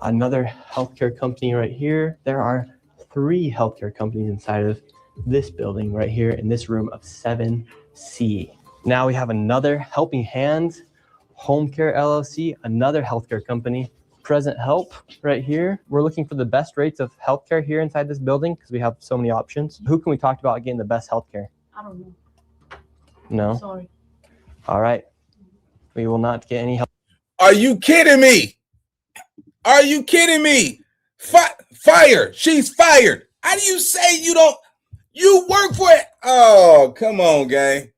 Another healthcare company right here. There are 3 healthcare companies inside of this building right here in this room of 7C. Now we have another Helping Hands Home Care LLC, another healthcare company. Present Help right here. We're looking for the best rates of healthcare here inside this building because we have so many options. Who can we talk about getting the best healthcare? I don't know. No? Sorry. All right. We will not get any help. Are you kidding me? Are you kidding me? Fire. She's fired. How do you say you work for it? Oh, come on, gang.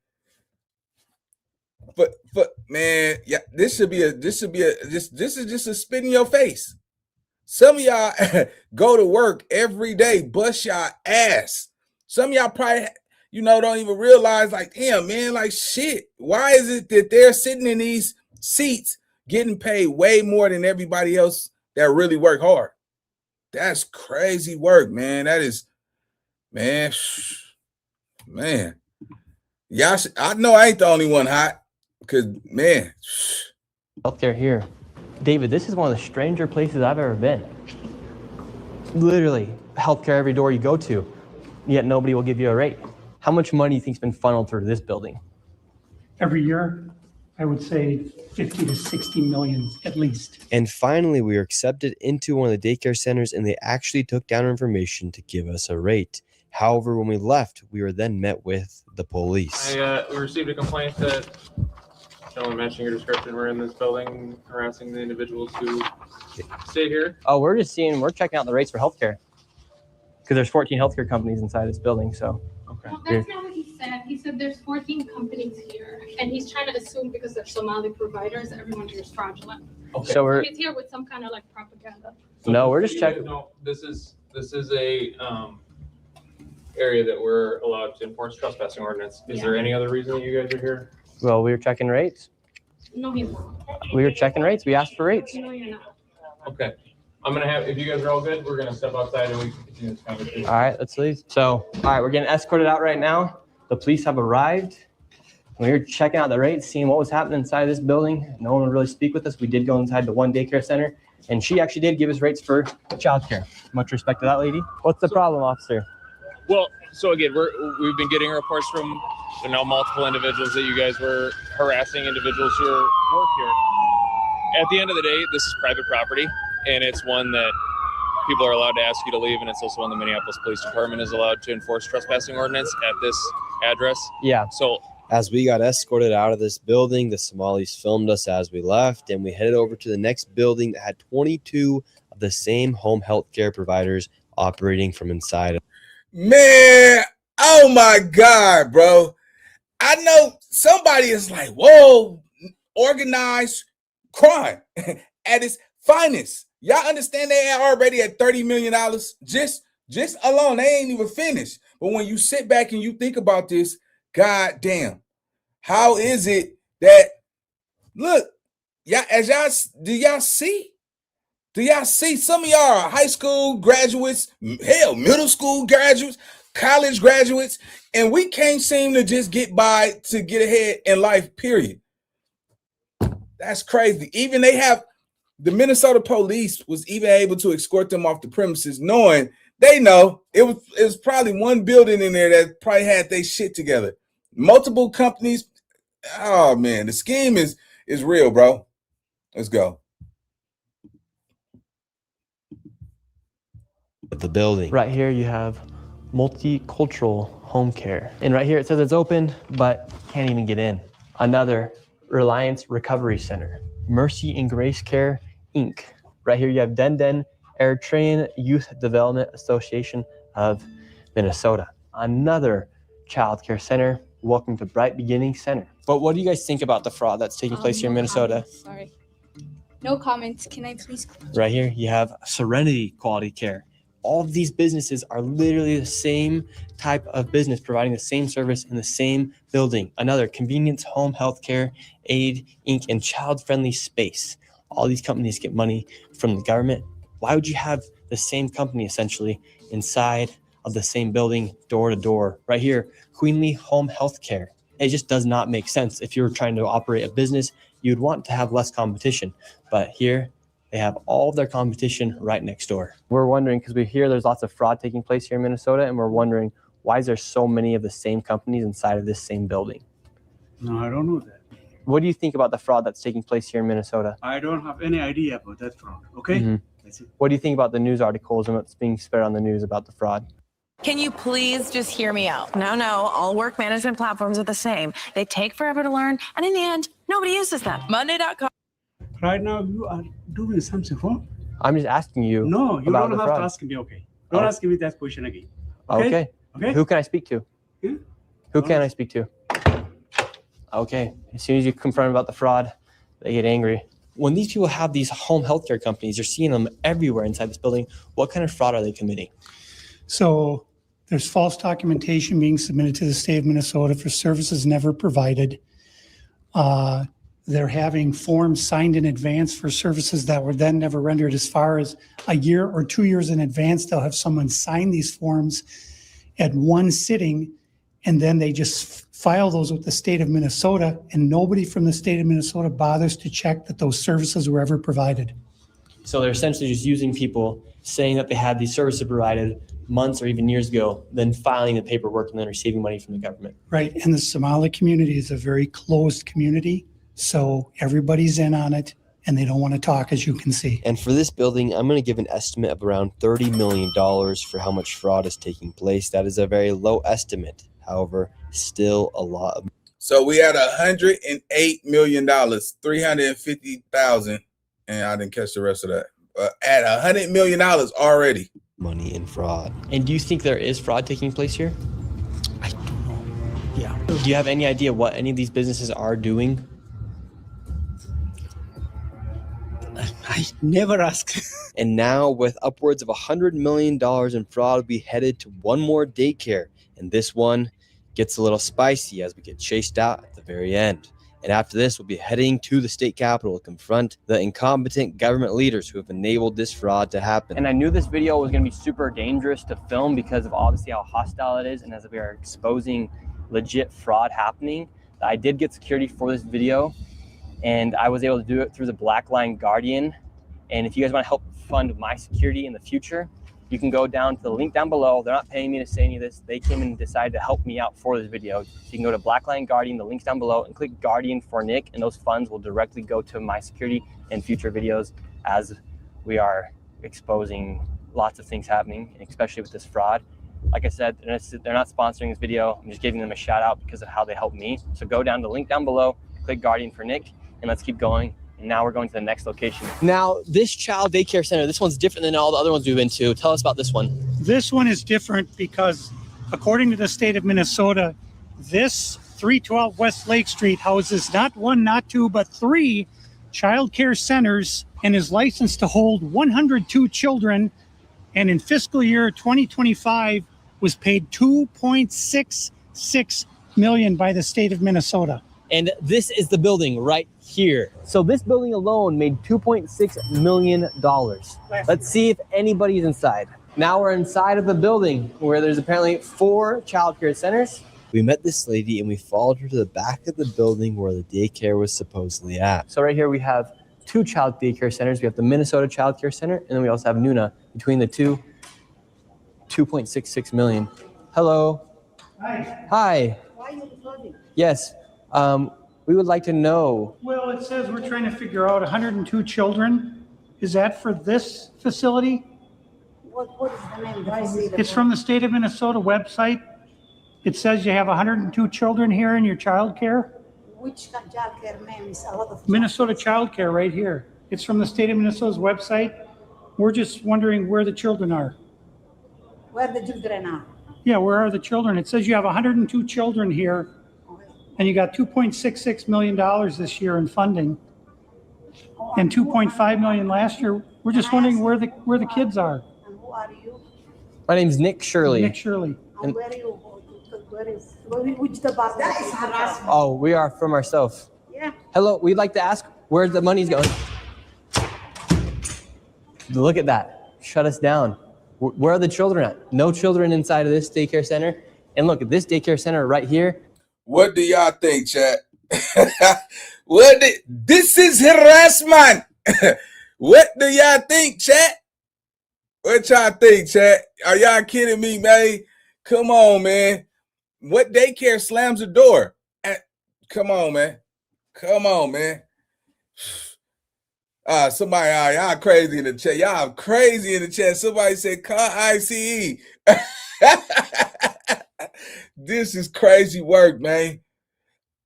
But man, yeah, this is just a spit in your face. Some of y'all go to work every day, bust y'all ass. Some of y'all probably, don't even realize, like, damn, man, like, shit. Why is it that they're sitting in these seats getting paid way more than everybody else that really work hard? That's crazy work, man. That is, man. Y'all, I know I ain't the only one hot. Because, man. Healthcare here. David, this is one of the stranger places I've ever been. Literally, healthcare every door you go to, yet nobody will give you a rate. How much money do you think has been funneled through this building? Every year, I would say 50 to 60 million at least. And finally, we were accepted into one of the daycare centers, and they actually took down our information to give us a rate. However, when we left, we were then met with the police. We received a complaint that gentlemen matching your description were in this building harassing the individuals who stay here. Oh, we're checking out the rates for healthcare. Because there's 14 healthcare companies inside this building, so. Okay. Well, that's not what he said. He said there's 14 companies here, and he's trying to assume because they're Somali providers, everyone here is fraudulent. Okay. So He's here with some kind of like propaganda. No, we're just checking. No, this is a area that we're allowed to enforce trespassing ordinance. Is there any other reason that you guys are here? Well, we were checking rates. No, he's not. We were checking rates. We asked for rates. No, you're not. Okay. I'm gonna have, if you guys are all good, we're gonna step outside and we can continue this conversation. All right, let's leave. So, all right, we're getting escorted out right now. The police have arrived. We were checking out the rates, seeing what was happening inside this building. No one would really speak with us. We did go inside the one daycare center, and she actually did give us rates for childcare. Much respect to that lady. What's the problem, officer? Well, so again, we've been getting reports from multiple individuals that you guys were harassing individuals who work here. At the end of the day, this is private property, and it's one that people are allowed to ask you to leave, and it's also one the Minneapolis Police Department is allowed to enforce trespassing ordinance at this address. Yeah. So as we got escorted out of this building, the Somalis filmed us as we left, and we headed over to the next building that had 22 of the same home health care providers operating from inside. Man, oh my God, bro. I know somebody is like, whoa, organized crime at its finest. Y'all understand they are already at $30 million just alone. They ain't even finished. But when you sit back and you think about this, God damn, how is it that, look, do y'all see? Do y'all see some of y'all are high school graduates, hell, middle school graduates, college graduates, and we can't seem to just get by to get ahead in life, period. That's crazy. Even the Minnesota police was even able to escort them off the premises, knowing they know it was probably one building in there that probably had their shit together. Multiple companies. Oh man, the scheme is real, bro. Let's go. The building. Right here you have multicultural home care. And right here it says it's open, but can't even get in. Another Reliance Recovery Center. Mercy and Grace Care, Inc. Right here you have Den Eritrean Youth Development Association of Minnesota. Another child care center. Welcome to Bright Beginning Center. But what do you guys think about the fraud that's taking place here in Minnesota? Sorry. No comments. Can I please? Right here, you have Serenity Quality Care. All of these businesses are literally the same type of business, providing the same service in the same building. Another, Convenience Home Healthcare, Aid, Inc., and Child Friendly Space. All these companies get money from the government. Why would you have the same company essentially inside of the same building, door to door? Right here, Queenly Home Healthcare. It just does not make sense. If you're trying to operate a business, you'd want to have less competition. But here, they have all of their competition right next door. We're wondering, because we hear there's lots of fraud taking place here in Minnesota, and we're wondering, why is there so many of the same companies inside of this same building? No, I don't know that. What do you think about the fraud that's taking place here in Minnesota? I don't have any idea about that fraud. Okay? That's it. What do you think about the news articles and what's being spread on the news about the fraud? Can you please just hear me out? No, all work management platforms are the same. They take forever to learn, and in the end, nobody uses them. Monday.com. Right now, you are doing something wrong. I'm just asking you. No, you about don't the have to fraud. ask me, okay? Don't ask me that question again. Okay. Okay? Who can I speak to? Yeah. Who can I speak to? Okay. As soon as you confront them about the fraud, they get angry. When these people have these home healthcare companies, you're seeing them everywhere inside this building. What kind of fraud are they committing? So there's false documentation being submitted to the state of Minnesota for services never provided. They're having forms signed in advance for services that were then never rendered. As far as a year or 2 years in advance, they'll have someone sign these forms at one sitting, and then they just file those with the state of Minnesota, and nobody from the state of Minnesota bothers to check that those services were ever provided. So they're essentially just using people saying that they had these services provided months or even years ago, then filing the paperwork and then receiving money from the government. Right, and the Somali community is a very closed community, so everybody's in on it, and they don't want to talk, as you can see. And for this building, I'm going to give an estimate of around $30 million for how much fraud is taking place. That is a very low estimate. However, still a lot of. So we had $108 million, 350,000, and I didn't catch the rest of that. At $100 million already. Money in fraud. And do you think there is fraud taking place here? I don't know. Yeah. Do you have any idea what any of these businesses are doing? I never ask. And now, with upwards of $100 million in fraud, we'll be headed to one more daycare. And this one gets a little spicy as we get chased out at the very end. And after this, we'll be heading to the state capitol to confront the incompetent government leaders who have enabled this fraud to happen. And I knew this video was going to be super dangerous to film because of obviously how hostile it is, and as we are exposing legit fraud happening. I did get security for this video, and I was able to do it through the Black Line Guardian. And if you guys want to help fund my security in the future, you can go down to the link down below. They're not paying me to say any of this. They came and decided to help me out for this video. So you can go to Black Line Guardian, the link's down below, and click Guardian for Nick, and those funds will directly go to my security and future videos as we are exposing lots of things happening, especially with this fraud. Like I said, they're not sponsoring this video. I'm just giving them a shout out because of how they helped me. So go down to the link down below, click Guardian for Nick, and let's keep going. And now we're going to the next location. Now, this child daycare center, this one's different than all the other ones we've been to. Tell us about this one. This one is different because, according to the state of Minnesota, this 312 West Lake Street houses not one, not two, but 3 child care centers and is licensed to hold 102 children. And in fiscal year 2025 was paid $2.66 million by the state of Minnesota. And this is the building right here. So this building alone made $2.6 million. Let's see if anybody's inside. Now we're inside of the building where there's apparently 4 childcare centers. We met this lady and we followed her to the back of the building where the daycare was supposedly at. So right here we have 2 child daycare centers. We have the Minnesota Child Care Center, and then we also have Nuna. Between the two, $2.66 million. Hello. Hi. Hi. Why are you recording? Yes. We would like to know. Well, it says we're trying to figure out 102 children. Is that for this facility? What is the name? Why is it? It's from the state of Minnesota website. It says you have 102 children here in your child care. Which child care name is a lot of Minnesota Child Care right here. It's from the state of Minnesota's website. We're just wondering where the children are. Where the children are? Yeah, where are the children? It says you have 102 children here And you got $2.66 million this year in funding and $2.5 million last year. We're just wondering where the kids are. And who are you? My name's Nick Shirley. Nick Shirley. And where are you? Which department? That is harassment. Oh, we are from ourselves. Yeah. Hello, we'd like to ask where the money's going. Look at that. Shut us down. Where are the children at? No children inside of this daycare center. And look at this daycare center right here. What do y'all think, chat? This is harassment. What do y'all think, chat? What y'all think, chat? Are y'all kidding me, man? Come on, man. What daycare slams the door? Come on, man. Come on, man. Somebody, y'all crazy in the chat. Y'all crazy in the chat. Somebody said, call ICE. This is crazy work, man.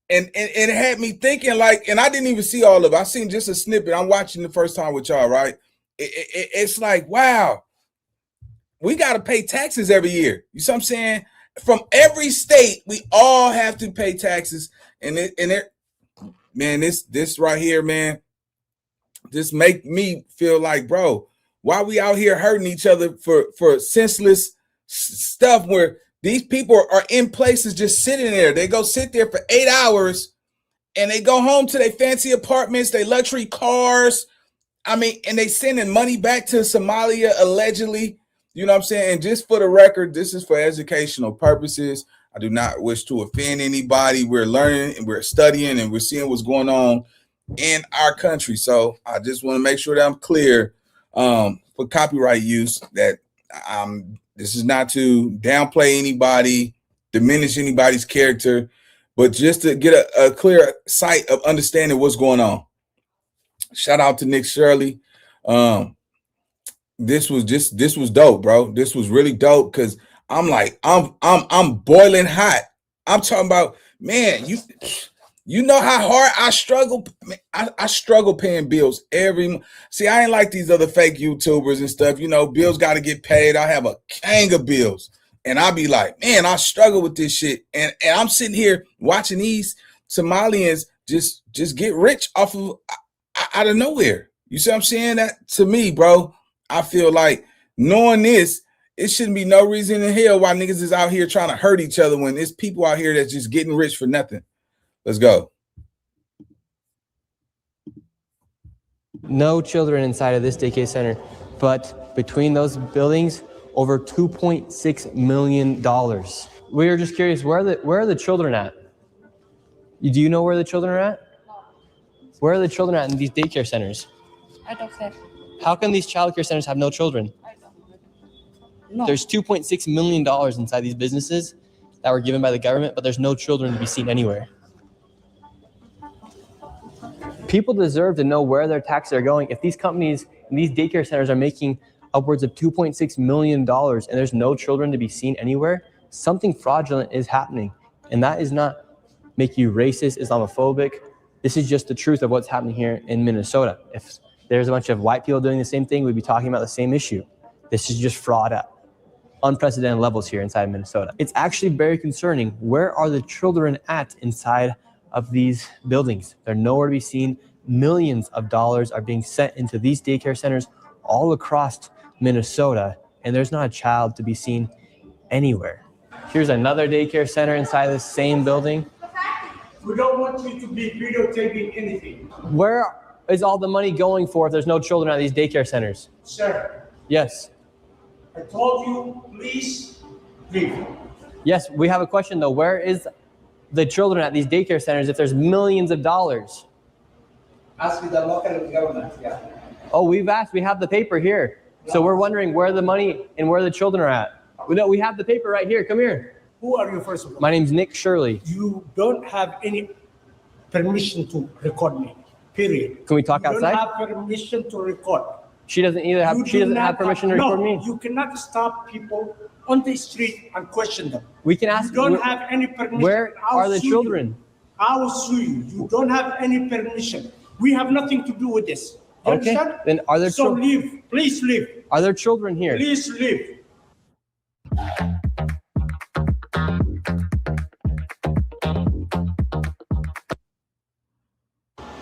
And it had me thinking, like, and I didn't even see all of it. I seen just a snippet. I'm watching the first time with y'all, right? It's like, wow, we got to pay taxes every year. You see what I'm saying? From every state, we all have to pay taxes. And man, this right here, man, this make me feel like, bro, why we out here hurting each other for senseless stuff where these people are in places just sitting there. They go sit there for 8 hours and they go home to their fancy apartments, their luxury cars. I mean, and they sending money back to Somalia allegedly. You know what I'm saying? And just for the record, this is for educational purposes. I do not wish to offend anybody. We're learning and we're studying and we're seeing what's going on in our country. So I just want to make sure that I'm clear for copyright use that this is not to downplay anybody, diminish anybody's character, but just to get a clear sight of understanding what's going on. Shout out to Nick Shirley. This was dope, bro. This was really dope because I'm like, I'm boiling hot. I'm talking about, man, you know how hard I struggle. I struggle paying bills every month. See, I ain't like these other fake YouTubers and stuff. You know, bills got to get paid. I have a gang of bills. And I be like, man, I struggle with this shit. And I'm sitting here watching these Somalians just get rich off of out of nowhere. You see what I'm saying? That to me, bro, I feel like knowing this, it shouldn't be no reason in hell why niggas is out here trying to hurt each other when there's people out here that's just getting rich for nothing. Let's go. No children inside of this daycare center, but between those buildings, over $2.6 million. We are just curious, where are the children at? Do you know where the children are at? Where are the children at in these daycare centers? I don't care. How can these childcare centers have no children? No. There's $2.6 million inside these businesses that were given by the government, but there's no children to be seen anywhere. People deserve to know where their taxes are going. If these companies and these daycare centers are making upwards of $2.6 million and there's no children to be seen anywhere, something fraudulent is happening. And that is not make you racist, Islamophobic. This is just the truth of what's happening here in Minnesota. If there's a bunch of white people doing the same thing, we'd be talking about the same issue. This is just fraud at unprecedented levels here inside of Minnesota. It's actually very concerning. Where are the children at inside of these buildings? They're nowhere to be seen. Millions of dollars are being sent into these daycare centers all across Minnesota, and there's not a child to be seen anywhere. Here's another daycare center inside this same building. We don't want you to be videotaping anything. Where is all the money going for if there's no children at these daycare centers? Sir, Yes. I told you, please leave. Yes, we have a question though. Where is the children at these daycare centers if there's millions of dollars? Ask the local government, yeah. Oh, we've asked. We have the paper here. So we're wondering where the money and where the children are at. We have the paper right here. Come here. Who are you, first of all? My name's Nick Shirley. You don't have any permission to record me, period. Can we talk outside? You don't have permission to record. She doesn't have permission to record me. You cannot stop people on the street and question them. We can ask. You don't have any permission. Where are the children? I will sue you. You don't have any permission. We have nothing to do with this. You Okay. understand? Then are there So children? leave. Please leave. Are there children here? Please leave.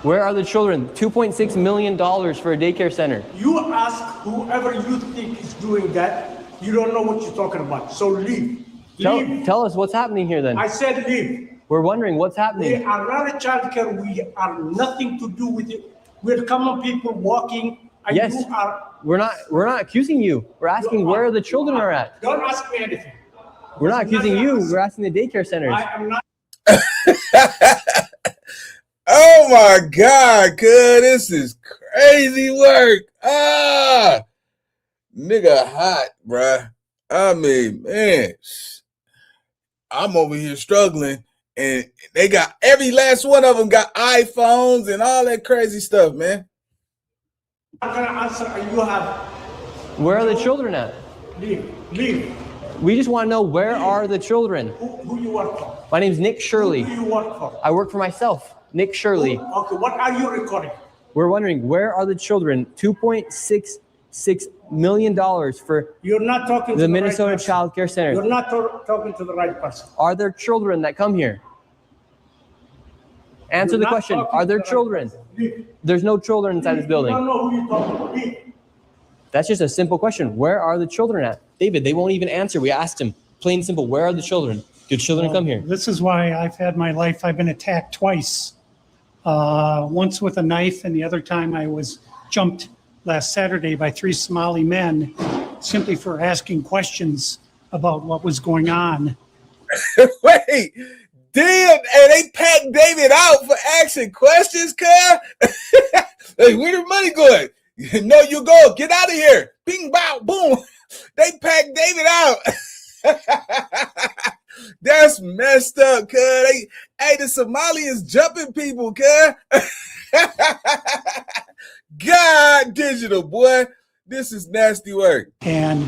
Where are the children? $2.6 million for a daycare center. You ask whoever you think is doing that. You don't know what you're talking about. So leave. Leave. Tell us what's happening here then. I said leave. We're wondering what's happening. We are not a childcare. We are nothing to do with it. We're common people walking. And Yes. you are. We're not accusing you. We're asking where the children are at. Don't ask me anything. We're not accusing you. We're asking the daycare centers. I am not. Oh my God, cuz this is crazy work. Nigga hot, bruh. I mean, man, I'm over here struggling, and they got every last one of them got iPhones and all that crazy stuff, man. I'm gonna answer. You have. Where are the children at? Leave. We just want to know where are the children. Who you work for? My name's Nick Shirley. Who do you work for? I work for myself, Nick Shirley. Okay, what are you recording? We're wondering where are the children? $2.66 million for You're not talking to the the Minnesota right person. Child Care Center. You're not talking to the right person. Are there children that come here? Answer You're the not question. talking Are to there the right children? person. Leave. There's no children inside this You building. don't know who you're talking to. Leave. That's just a simple question. Where are the children at? David, they won't even answer. We asked him, plain and simple, where are the children? Do children come here? This is why I've had my life. I've been attacked twice. Once with a knife, and the other time I was jumped last Saturday by 3 Somali men simply for asking questions about what was going on. Wait, damn, and they packed David out for asking questions, cuz. Hey, where the money going? No, you go. Get out of here. Bing, bow, boom. They packed David out. That's messed up, cuz. Hey, the Somali is jumping people, cuz. God, digital, boy. This is nasty work. And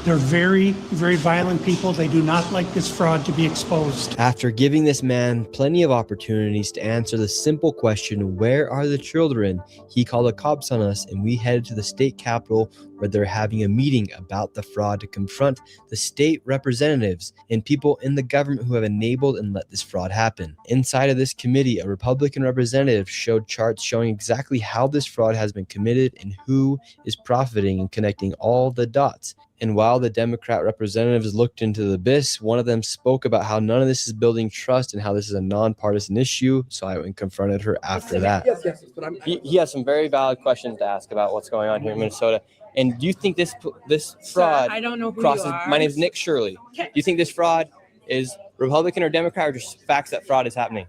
they're very, very violent people. They do not like this fraud to be exposed. After giving this man plenty of opportunities to answer the simple question, where are the children? He called the cops on us, and we headed to the state capitol where they're having a meeting about the fraud to confront the state representatives and people in the government who have enabled and let this fraud happen. Inside of this committee, a Republican representative showed charts showing exactly how this fraud has been committed and who is profiting and connecting all the dots. And while the Democrat representatives looked into the abyss, one of them spoke about how none of this is building trust and how this is a nonpartisan issue. So I went and confronted her after that. Yes, but he has some very valid questions to ask about what's going on here in Minnesota. And do you think this fraud I don't know who crosses? you are. My name's Nick Shirley. Do you think this fraud is Republican or Democrat, or just facts that fraud is happening?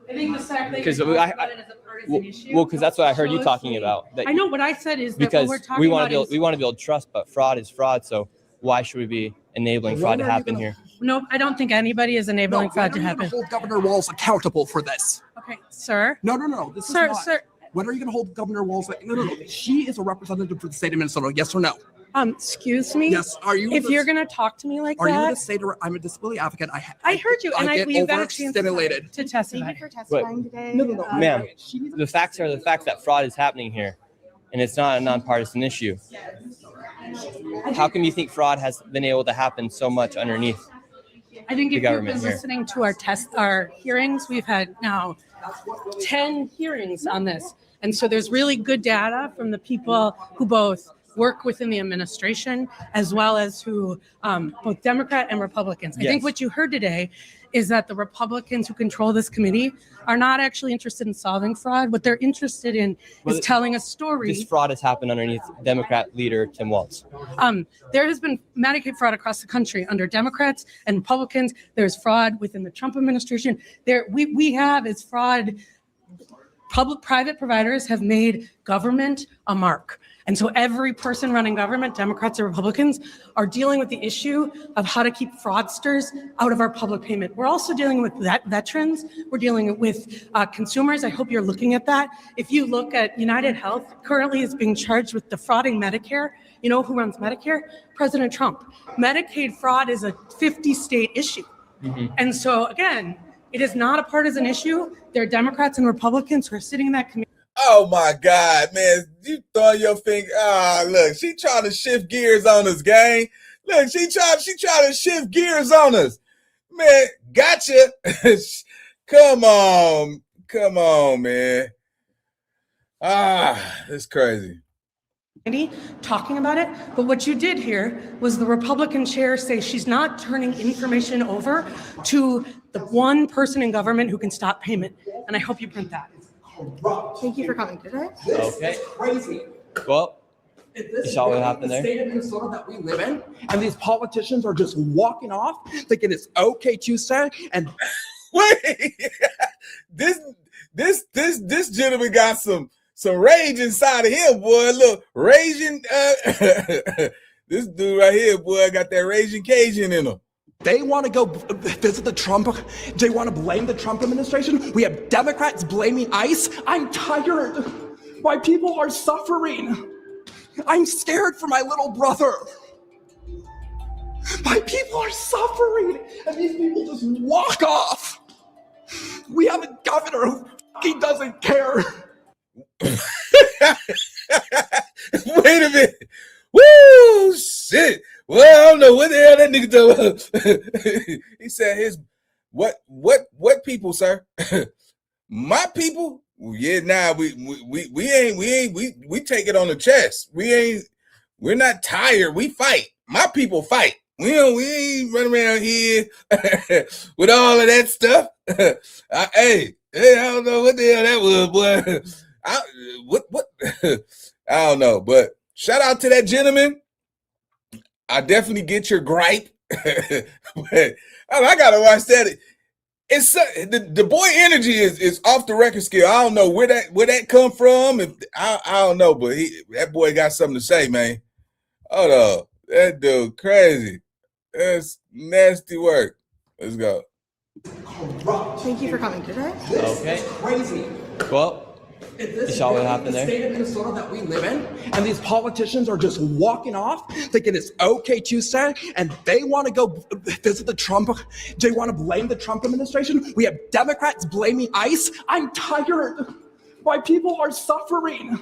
I think the fact that Because you're talking about it as a partisan issue. well, because that's what I heard you shows talking me- about. That I know what I said is that because what we're talking we want about to build is we want to build trust, but fraud is fraud. So why should we be enabling fraud to happen here? no, I don't think anybody is enabling fraud to happen. Hold Governor Walz accountable for this. Okay, sir. No. This Sir, is not. sir. When are you going to hold Governor Walz? No. She is a representative for the state of Minnesota. Yes or no? Excuse me. Yes. Are you? If you're gonna talk to me like Are you that, going to say to her, "I'm a disability advocate"? I heard you, and get we've got a chance overstimulated. to testify. Thank you for testifying today. No. Ma'am, the facts are the facts that fraud is happening here, and it's not a nonpartisan issue. How come you think fraud has been able to happen so much underneath? I think the if you've government been here? listening to our hearings, we've had now 10 hearings on this. And so there's really good data from the people who both work within the administration as well as who both Democrat and Republicans. I think Yes. what you heard today is that the Republicans who control this committee are not actually interested in solving fraud. What they're interested in Well, is telling a story. This fraud has happened underneath Democrat leader Tim Walz. There has been Medicaid fraud across the country under Democrats and Republicans. There's fraud within the Trump administration. We have is fraud. Private providers have made government a mark. And so every person running government, Democrats or Republicans, are dealing with the issue of how to keep fraudsters out of our public payment. We're also dealing with veterans. We're dealing with consumers. I hope you're looking at that. If you look at United Health, currently is being charged with defrauding Medicare. You know who runs Medicare? President Trump. Medicaid fraud is a 50-state issue. And so, again, it is not a partisan issue. There are Democrats and Republicans who are sitting in that committee. Oh my God, man. You throwing your finger. Look, she trying to shift gears on us, gang. Look, she trying to shift gears on us. Man, gotcha. Come on. Come on, man. It's crazy. Talking about it, but what you did here was the Republican chair say she's not turning information over to the one person in government who can stop payment, and I hope you print that. Thank you for coming today. Okay. Crazy. Well, This you saw what happened the there? state of Minnesota that we live in, and these politicians are just walking off thinking it's okay Tuesday. And wait, this gentleman got some rage inside of him, boy. Look, raging. This dude right here, boy, got that raging Cajun in him. they want to go visit the Trump. They want to blame the Trump administration. We have Democrats blaming ICE. I'm tired. My people are suffering. I'm scared for my little brother. My people are suffering, and these people just walk off. We have a governor who fucking doesn't care. Wait a minute. Woo, shit. Well, I don't know what the hell that nigga doing. He said his what people, sir? My people? Yeah, nah, we take it on the chest. We're not tired. We fight. My people fight. We ain't running around here with all of that stuff. Hey, I don't know what the hell that was, boy. What? I don't know, but shout out to that gentleman. I definitely get your gripe, but I gotta watch that. It's the boy energy is off the record scale. I don't know where that come from. If I don't know, but that boy got something to say, man. Hold up, that dude crazy. That's nasty work. Let's go. Thank you for coming today. Okay. Crazy. Well, you saw what happened the there? state of Minnesota that we live in, and these politicians are just walking off thinking it's okay Tuesday, and they want to go visit the Trump. They want to blame the Trump administration. We have Democrats blaming ICE. I'm tired. My people are suffering.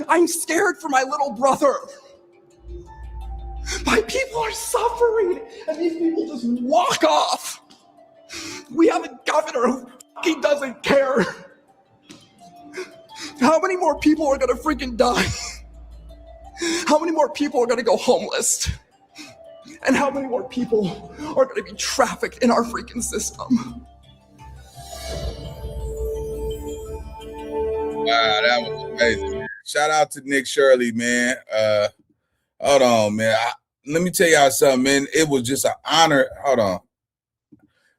I'm scared for my little brother. My people are suffering, and these people just walk off. We have a governor who fucking doesn't care. How many more people are gonna freaking die? How many more people are gonna go homeless? And how many more people are gonna be trafficked in our freaking system? Wow, that was amazing. Shout out to Nick Shirley, man. Hold on, man. Let me tell y'all something, man. It was just an honor. Hold on.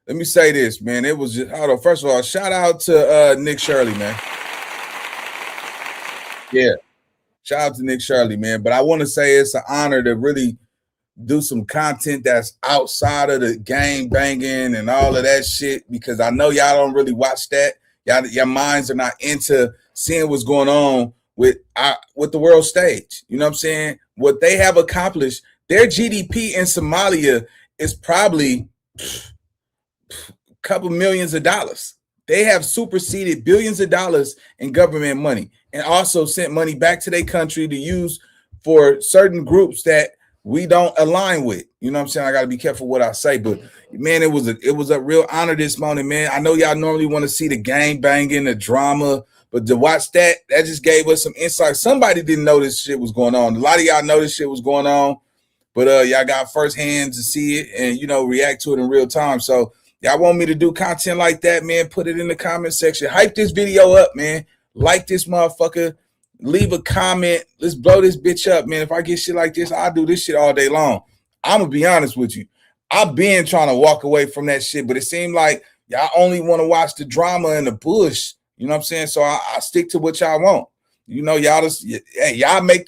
Let me say this, man. It was just, hold on. First of all, shout out to Nick Shirley, man. Yeah. Shout out to Nick Shirley, man. But I want to say it's an honor to really do some content that's outside of the gang banging and all of that shit, because I know y'all don't really watch that. Your minds are not into seeing what's going on with the world stage. You know what I'm saying? What they have accomplished, their GDP in Somalia is probably a couple millions of dollars. They have superseded billions of dollars in government money and also sent money back to their country to use for certain groups that we don't align with. You know what I'm saying? I got to be careful what I say, but man, it was a real honor this morning, man. I know y'all normally want to see the gang banging, the drama, but to watch that just gave us some insight. Somebody didn't know this shit was going on. A lot of y'all know this shit was going on, but y'all got first hands to see it and, react to it in real time. So y'all want me to do content like that, man, put it in the comment section. Hype this video up, man. Like this motherfucker. Leave a comment. Let's blow this bitch up, man. If I get shit like this, I'll do this shit all day long. I'm going to be honest with you. I've been trying to walk away from that shit, but it seemed like y'all only want to watch the drama and the bush. You know what I'm saying? So I stick to what y'all want. Y'all just, hey, y'all make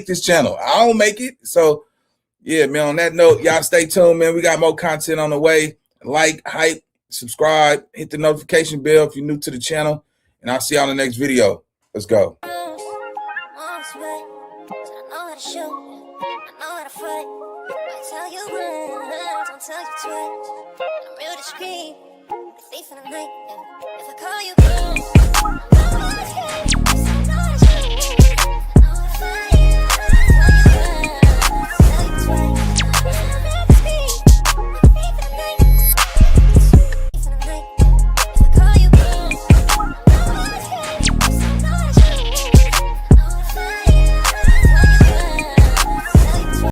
this channel. I don't make it. So, yeah, man, on that note, y'all stay tuned, man. We got more content on the way. Like, hype, subscribe, hit the notification bell if you're new to the channel, and I'll see y'all in the next video. Let's go. I know how to shoot, I know how to fight. I tell you once, don't tell you twice. I'm real discreet, thief in the night.